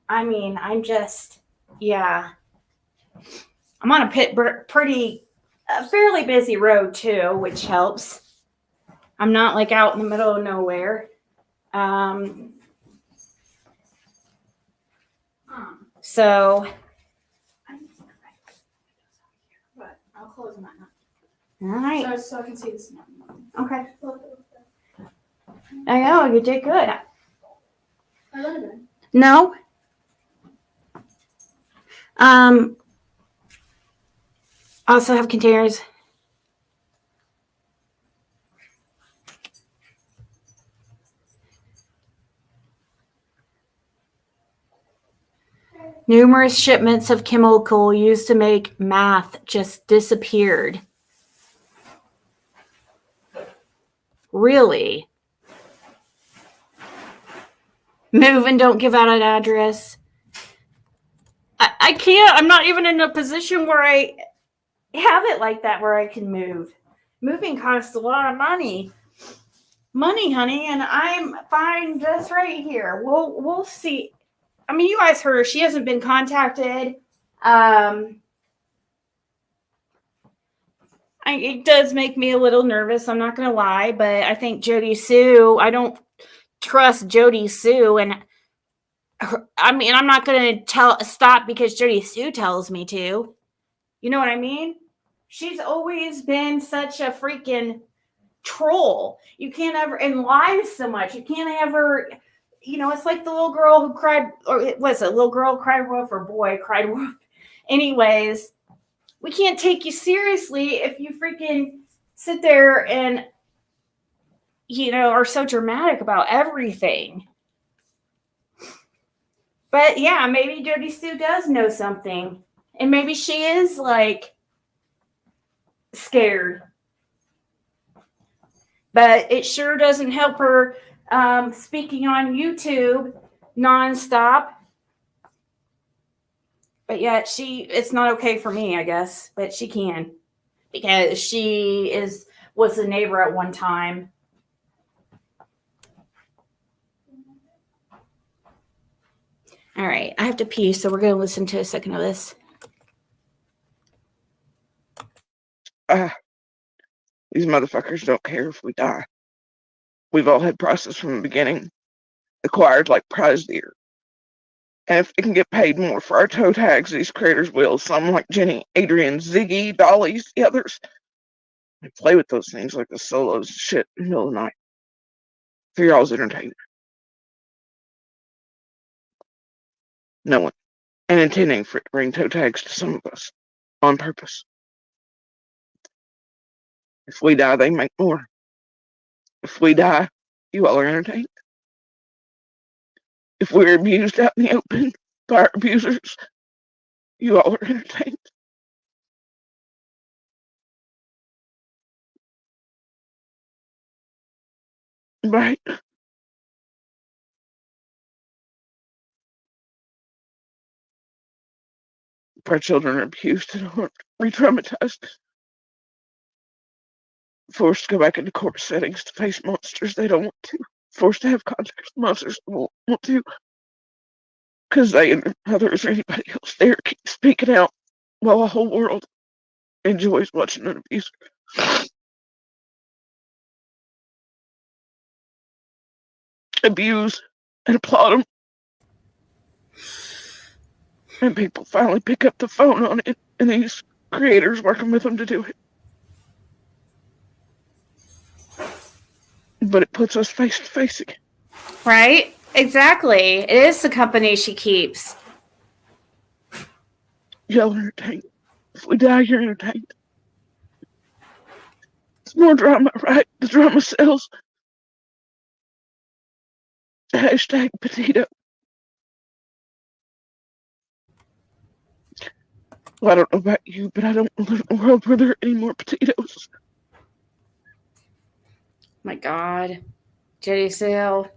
I'm just, yeah. I'm on a fairly busy road too, which helps. I'm not like out in the middle of nowhere. So But I'll close them at all right. so I can see this now. Okay. I know you did good. I love it. No. Also have containers. Numerous shipments of chemical used to make meth just disappeared. Really? Move and don't give out an address. I can't. I'm not even in a position where I have it like that where I can move. Moving costs a lot of money. Money, honey, and I'm fine just right here. We'll see. You guys heard her. She hasn't been contacted. It does make me a little nervous. I'm not going to lie, but I think Jody Sue, I don't trust Jody Sue. And I mean, I'm not going to stop because Jody Sue tells me to. You know what I mean? She's always been such a freaking troll. You can't ever, and lies so much. You can't ever, it's like the little girl who cried, or it was a little girl cried wolf or boy cried wolf. Anyways, we can't take you seriously if you freaking sit there and, are so dramatic about everything. But yeah, maybe Jody Sue does know something. And maybe she is like scared. But it sure doesn't help her speaking on YouTube nonstop. But yet it's not okay for me, I guess. But she can. Because she was a neighbor at one time. All right, I have to pee, so we're going to listen to a second of this. These motherfuckers don't care if we die. We've all had process from the beginning, acquired like prize deer. And if they can get paid more for our toe tags, these creators will. Some like Jenny, Adrian, Ziggy, Dolly's, the others. They play with those things like the solos shit in the middle of the night. For y'all's entertainment. No one. And intending for it to bring toe tags to some of us. On purpose. If we die, they make more. If we die, you all are entertained. If we're abused out in the open by our abusers, you all are entertained. Right? If our children are abused and re-traumatized, forced to go back into court settings to face monsters they don't want to, forced to have contact with monsters they won't want to, because they and others or anybody else there keep speaking out while the whole world enjoys watching an abuser. Abuse and applaud them. And people finally pick up the phone on it, and these creators working with them to do it. But it puts us face to face again. Right? Exactly. It is the company she keeps. Y'all are entertained. If we die, you're entertained. It's more drama, right? The drama sells. Hashtag potato. Well, I don't know about you, but I don't live in a world where there are any more potatoes. My God. Jody Sale.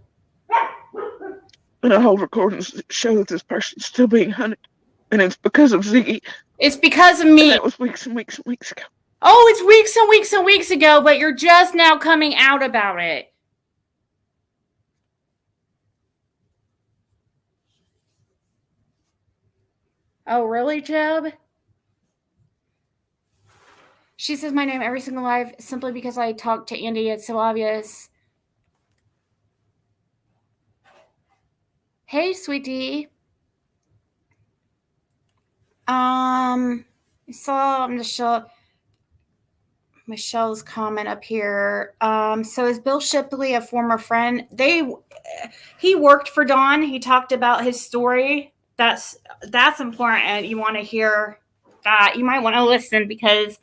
And I hold recordings that show that this person's still being hunted. And it's because of Ziggy. It's because of me. And that was weeks and weeks and weeks ago. Oh, it's weeks and weeks and weeks ago, but you're just now coming out about it. Oh, really, Jeb? She says my name every single live simply because I talk to Andy. It's so obvious. Hey, sweetie. I saw Michelle's comment up here. So is Bill Shipley a former friend? He worked for Dawn. He talked about his story. That's important. You want to hear that. You might want to listen because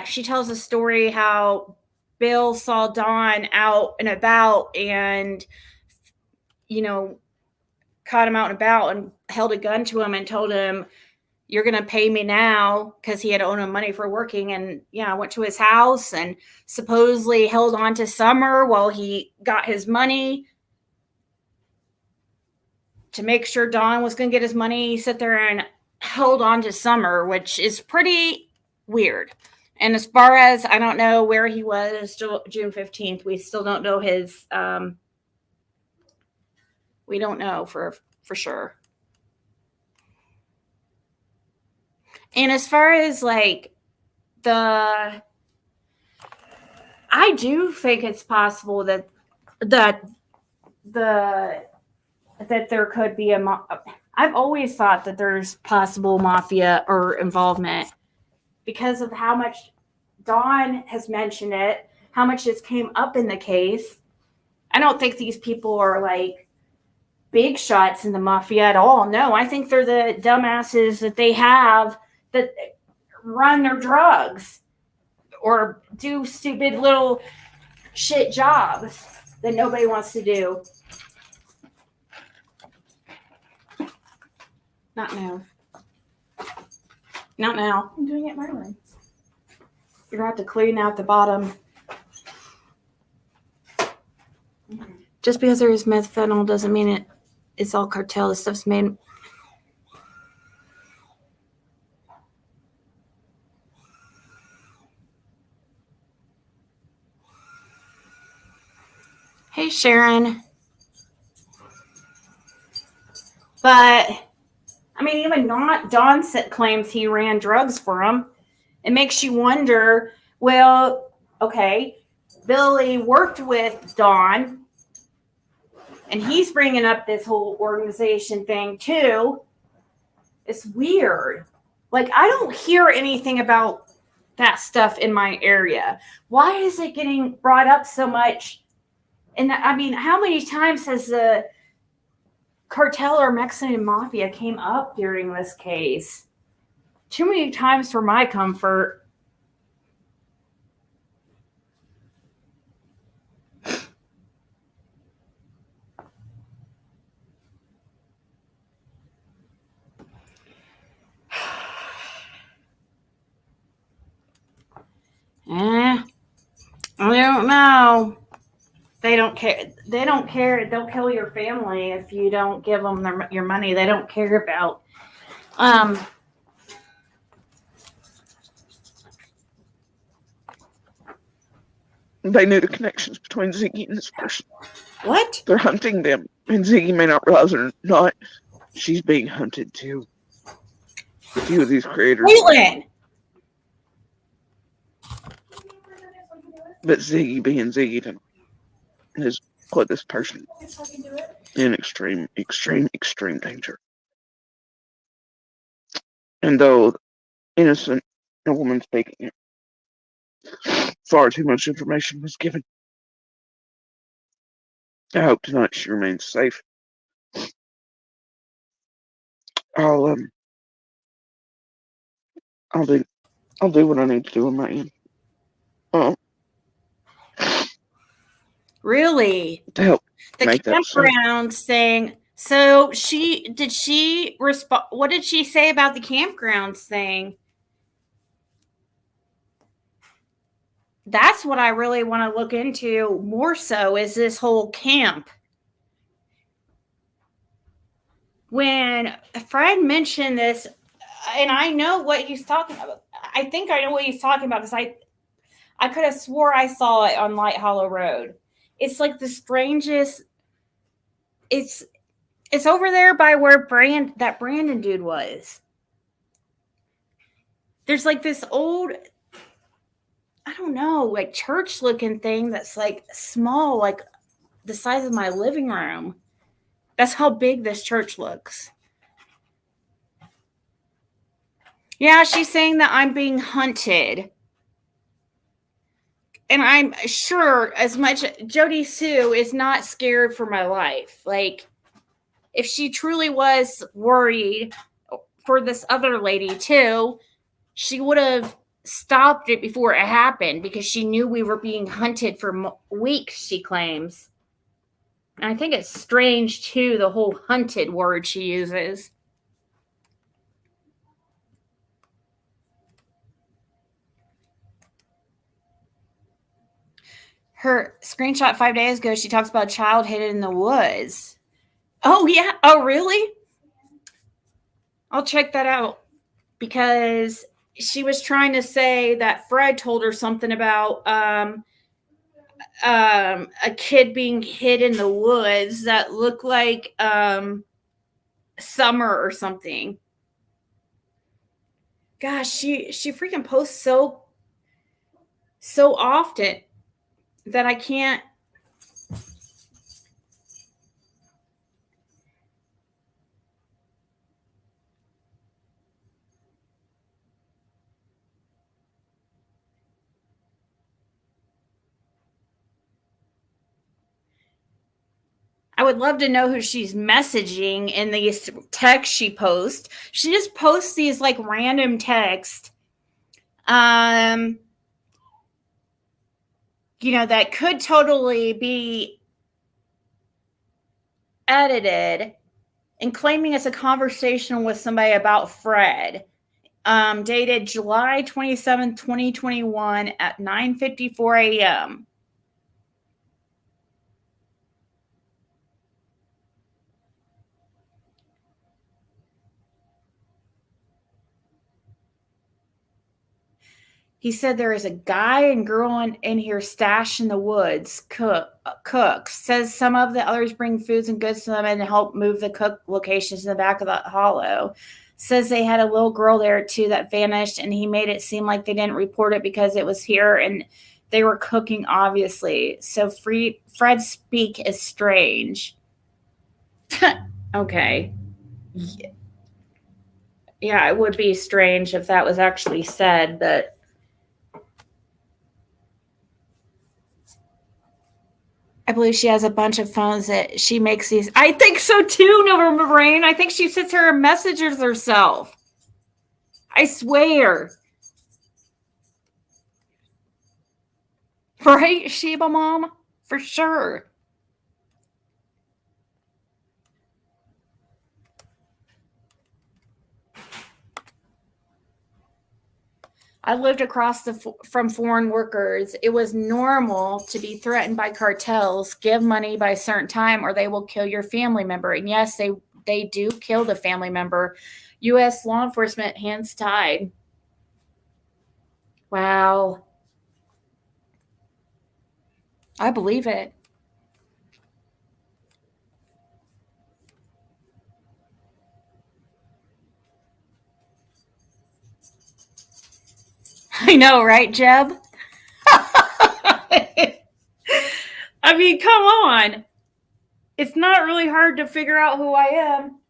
she tells a story how Bill saw Dawn out and about and caught him out and about and held a gun to him and told him, "You're going to pay me now," because he had owed him money for working. And went to his house and supposedly held on to Summer while he got his money to make sure Don was going to get his money. He sat there and held on to Summer, which is pretty weird. And as far as I don't know where he was June 15th, we still don't know his We don't know for sure. And as far as like I do think it's possible that there could be I've always thought that there's possible mafia or involvement because of how much Dawn has mentioned it, how much it's came up in the case. I don't think these people are like big shots in the mafia at all. No, I think they're the dumbasses that they have that run their drugs or do stupid little shit jobs that nobody wants to do. Not now. Not now. I'm doing it my way. You're going to have to clean out the bottom. Just because there is methanol doesn't mean it's all cartel. This stuff's made. Hey, Sharon. But, I mean, even not Don claims he ran drugs for him. It makes you wonder, well, okay, Billy worked with Don, and he's bringing up this whole organization thing, too. It's weird. Like, I don't hear anything about that stuff in my area. Why is it getting brought up so much? And I mean, how many times has the cartel or Mexican mafia came up during this case? Too many times for my comfort. I don't know. They don't care. They don't care. They'll kill your family if you don't give them your money. They don't care about. They knew the connections between Ziggy and this person. What? They're hunting them, and Ziggy may not realize it or not. She's being hunted too. A few of these creators. Caitlin! But Ziggy being Ziggy has put this person in extreme danger. And though innocent, a woman speaking it, far too much information was given. I hope tonight she remains safe. I'll do what I need to do on my end. Really? To help the make that campground thing. So she respond? What did she say about the campgrounds thing? That's what I really want to look into more so is this whole camp. When Fred mentioned this, and I know what he's talking about. I think I know what he's talking about because I could have swore I saw it on Light Hollow Road. It's like the strangest. It's over there by where that Brandon dude was. There's like this old, I don't know, like church looking thing that's like small, like the size of my living room. That's how big this church looks. Yeah, she's saying that I'm being hunted. And I'm sure as much Jody Sue is not scared for my life. Like, if she truly was worried for this other lady too, she would have stopped it before it happened because she knew we were being hunted for weeks, she claims. And I think it's strange too, the whole hunted word she uses. Her screenshot 5 days ago, she talks about a child hidden in the woods. Oh, yeah. Oh, really? I'll check that out because she was trying to say that Fred told her something about a kid being hid in the woods that looked like Summer or something. Gosh, she freaking posts so often that I can't. I would love to know who she's messaging in these texts she posts. She just posts these like random texts. That could totally be edited and claiming it's a conversation with somebody about Fred. Dated July 27th, 2021 at 9:54 a.m. He said there is a guy and girl in here stashed in the woods. Cooks. Says some of the others bring foods and goods to them and help move the cook locations in the back of the hollow. Says they had a little girl there too that vanished, and he made it seem like they didn't report it because it was here and they were cooking, obviously. So Fred's speak is strange. Okay. Yeah, it would be strange if that was actually said, but I believe she has a bunch of phones that she makes these. I think so too, November Rain. I think she sits here and messages herself. I swear. Right, Sheba Mom? For sure. I lived across from foreign workers. It was normal to be threatened by cartels, give money by a certain time, or they will kill your family member. And yes, they do kill the family member. U.S. law enforcement, hands tied. Wow. I believe it. I know, right, Jeb? I mean, come on. It's not really hard to figure out who I am.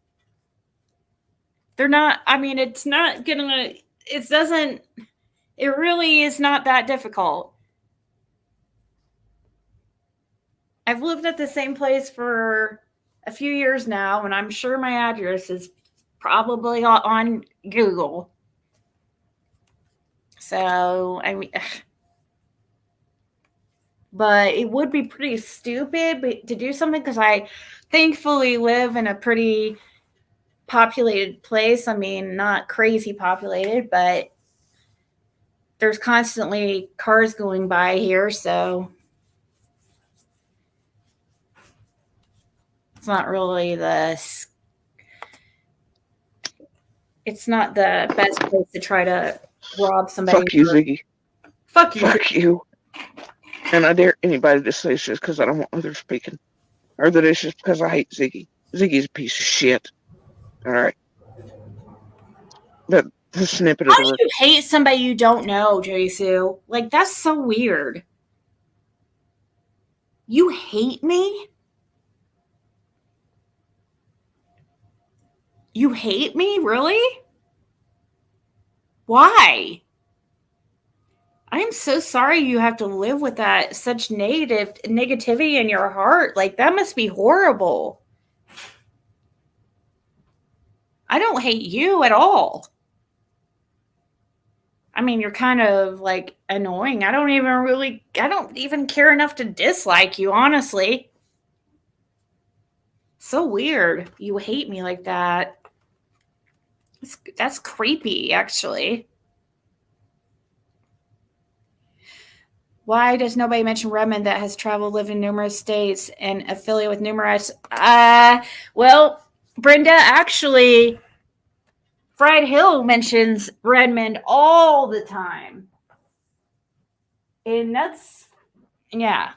They're not, I mean, it's not gonna, it really is not that difficult. I've lived at the same place for a few years now, and I'm sure my address is probably on Google. So, I mean, but it would be pretty stupid to do something because I thankfully live in a pretty populated place. I mean, not crazy populated, but there's constantly cars going by here, so it's not really it's not the best place to try to rob somebody. Fuck you, Ziggy. Fuck you. Fuck you. And I dare anybody to say it's just because I don't want others speaking. Or that it's just because I hate Ziggy. Ziggy's a piece of shit. All right. The snippet How of do you hate somebody you don't know, Jisoo? Like, that's so weird. You hate me? You hate me? Really? Why? I'm so sorry you have to live with that such negativity in your heart. Like, that must be horrible. I don't hate you at all. I mean, you're kind of like annoying. I don't even care enough to dislike you, honestly. So weird. You hate me like that. That's creepy, actually. Why does nobody mention Redmond that has traveled, lived in numerous states, and affiliate with numerous? Well, Brenda, actually, Fried Hill mentions Redmond all the time. And that's, yeah.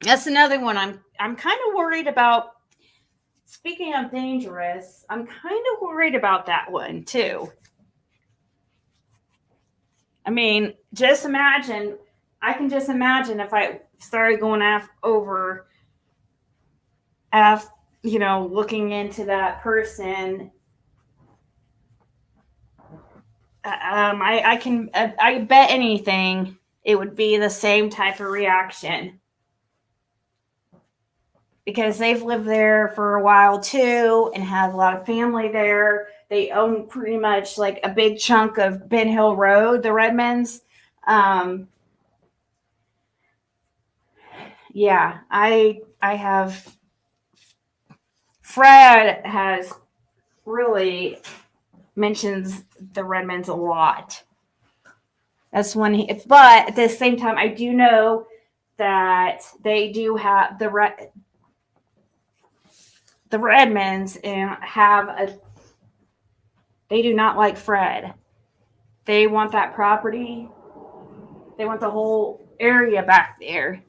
That's another one I'm kind of worried about. Speaking of dangerous, I'm kind of worried about that one too. I mean, just imagine. I can just imagine if I started going looking into that person. I bet anything it would be the same type of reaction because they've lived there for a while too and have a lot of family there. They own pretty much like a big chunk of Ben Hill Road, the Redmonds. Yeah, I have. Fred has really mentions the Redmonds a lot. That's when but at the same time, I do know that they do have the Redmonds and they do not like Fred. They want that property. They want the whole area back there.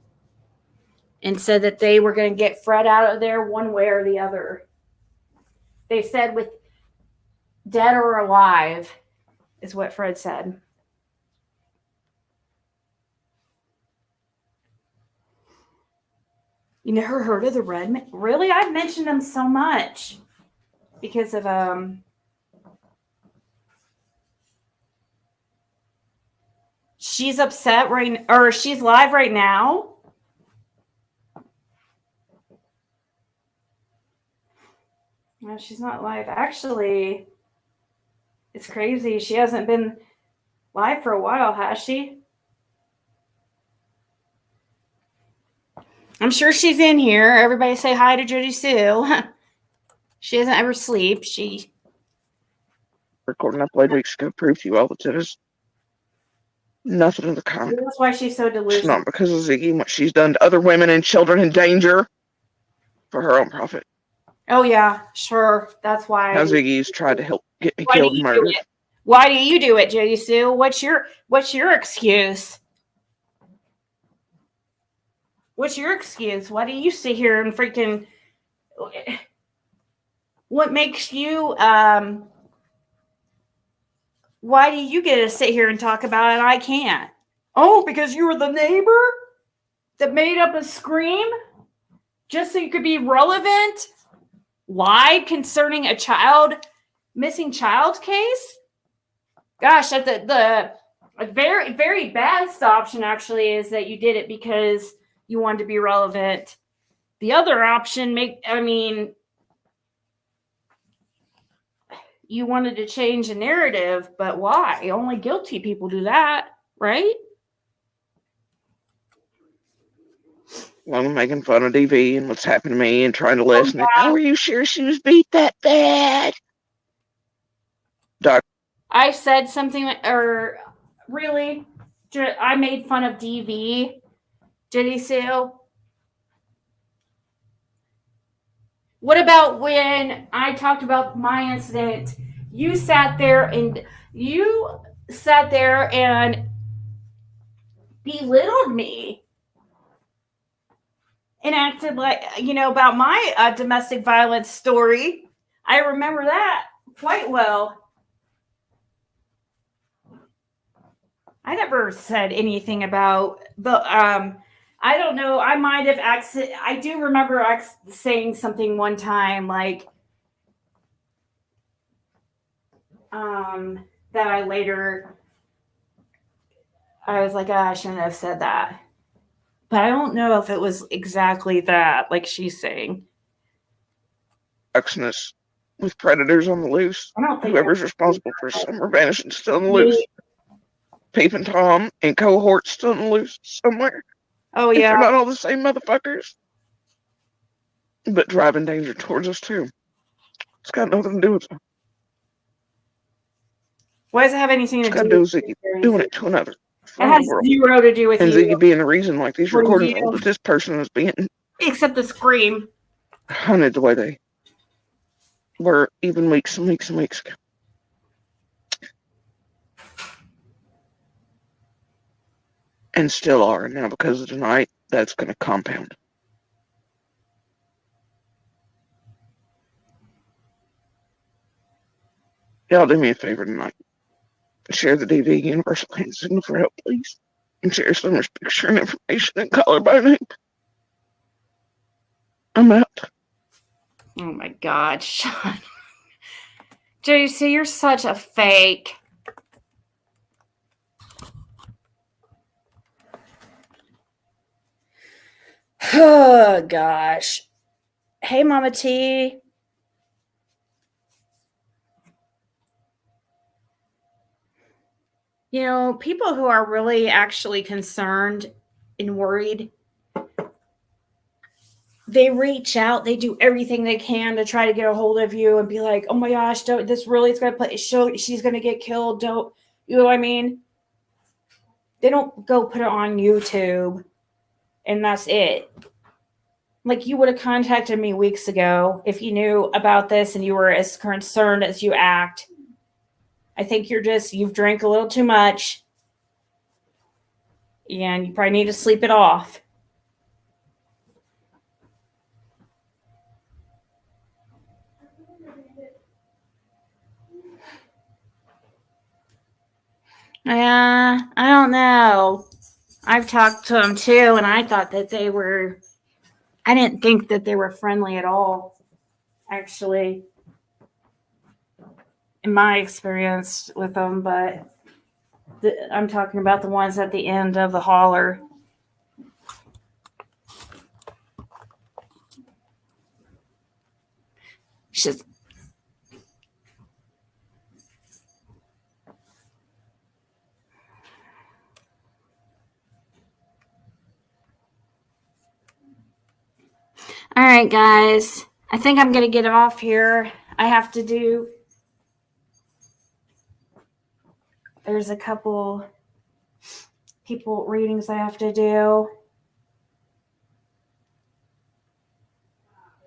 And said that they were going to get Fred out of there one way or the other. They said with dead or alive is what Fred said. You never heard of the Redmond? Really? I've mentioned them so much because of she's upset or she's live right now. No, she's not live. Actually, it's crazy. She hasn't been live for a while, has she? I'm sure she's in here. Everybody say hi to Jody Sue. She doesn't ever sleep. She Recording I played weeks ago proved to you all that it is nothing of the kind. That's why she's so delusional. It's not because of Ziggy and what she's done to other women and children in danger for her own profit. Oh yeah, sure. That's why. How Ziggy's tried to help get me killed and murdered. Why do you do it, Jody Sue? What's your excuse? What's your excuse? Why do you sit here and freaking? What makes you? Why do you get to sit here and talk about it and I can't? Oh, because you were the neighbor that made up a scream just so you could be relevant? Lie concerning a missing child case? Gosh, the very, very best option actually is that you did it because you wanted to be relevant. The other option, you wanted to change the narrative, but why? Only guilty people do that, right? Well, I'm making fun of DV and what's happened to me and trying to lessen it. Oh, are you sure she was beat that bad? Doc. I said something, or really, I made fun of DV. Jenny Sue. What about when I talked about my incident? You sat there and belittled me and acted like, about my domestic violence story. I remember that quite well. I never said anything about, but I don't know. I might have I do remember saying something one time like that I was like, I shouldn't have said that. But I don't know if it was exactly that, like she's saying. Exodus with predators on the loose. I don't think whoever's responsible for summer vanishing still on the loose. Peeping Tom and cohorts still on the loose somewhere. Oh if yeah. they're not all the same motherfuckers. But driving danger towards us too. It's got nothing to do with it. Why does it have anything to do with Ziggy doing it to another? It has zero to do with and you. Ziggy being the reason like these recordings hold that this person is being except the scream hunted the way they were even weeks and weeks and weeks ago. And still are. Now because of tonight, that's going to compound. Y'all do me a favor tonight. Share the DVD, Universal Hand Signal for help, please. And share Summer's picture and information and call her by name. I'm out. Oh my God, Sean. JC, you're such a fake. Oh gosh. Hey, Mama T. You know, people who are really actually concerned and worried, they reach out, they do everything they can to try to get a hold of you and be like, oh my gosh, don't, this really is going to play, show she's going to get killed. Don't, you know what I mean? They don't go put it on YouTube and that's it. Like, you would have contacted me weeks ago if you knew about this and you were as concerned as you act. I think you've drank a little too much and you probably need to sleep it off. Yeah, I don't know. I've talked to them too, and I thought that I didn't think that they were friendly at all, actually, in my experience with them, but I'm talking about the ones at the end of the holler. She's, all right, guys. I think I'm going to get off here. I have to do... There's a couple people readings I have to do.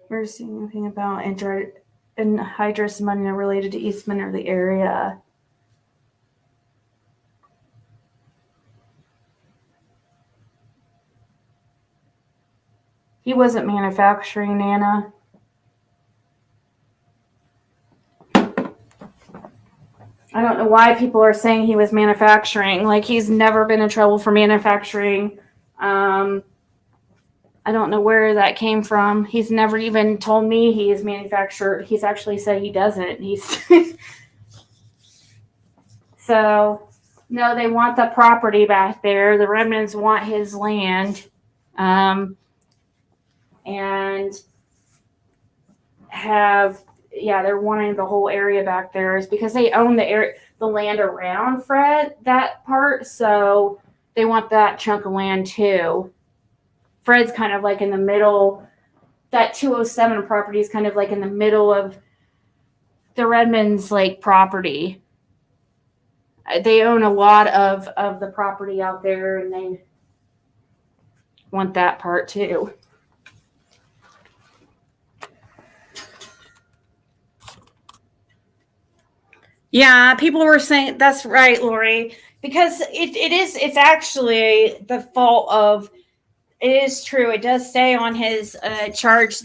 We're seeing anything about anhydrous ammonia related to Eastman or the area. He wasn't manufacturing, Nana. I don't know why people are saying he was manufacturing. Like, he's never been in trouble for manufacturing. I don't know where that came from. He's never even told me he is manufactured. He's actually said he doesn't. So, no, they want the property back there. The Redmonds want his land. And they're wanting the whole area back there. Is because they own the land around Fred, that part. So they want that chunk of land too. Fred's kind of like in the middle. That 207 property is kind of like in the middle of the Redmonds like property. They own a lot of the property out there, and they want that part too. Yeah, people were saying that's right, Lori, because it's actually the fault of, it is true. It does say on his charge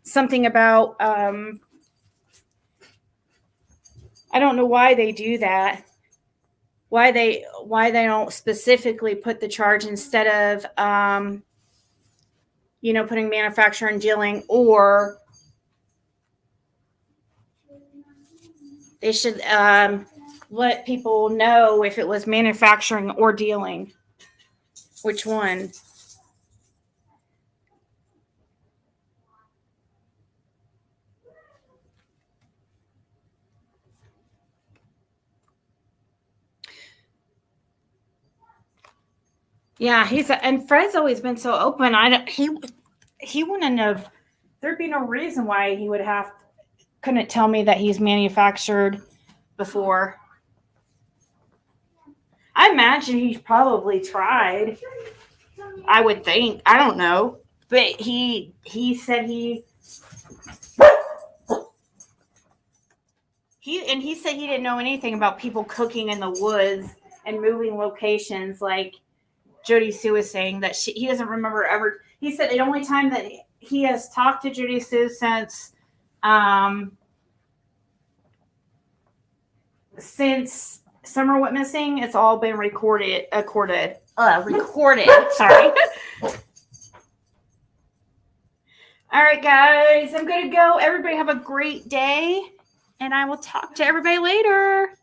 something about I don't know why they do that. Why they don't specifically put the charge instead of putting manufacturer and dealing, or they should let people know if it was manufacturing or dealing. Which one? Yeah, and Fred's always been so open. He wouldn't have. There'd be no reason why he couldn't tell me that he's manufactured before. I imagine he's probably tried. I would think. I don't know, but he said he said he didn't know anything about people cooking in the woods and moving locations, like Jody Sue was saying that he doesn't remember ever. He said the only time that he has talked to Jody Sue since since Summer went missing, it's all been recorded. Sorry. All right, guys, I'm going to go. Everybody have a great day, and I will talk to everybody later.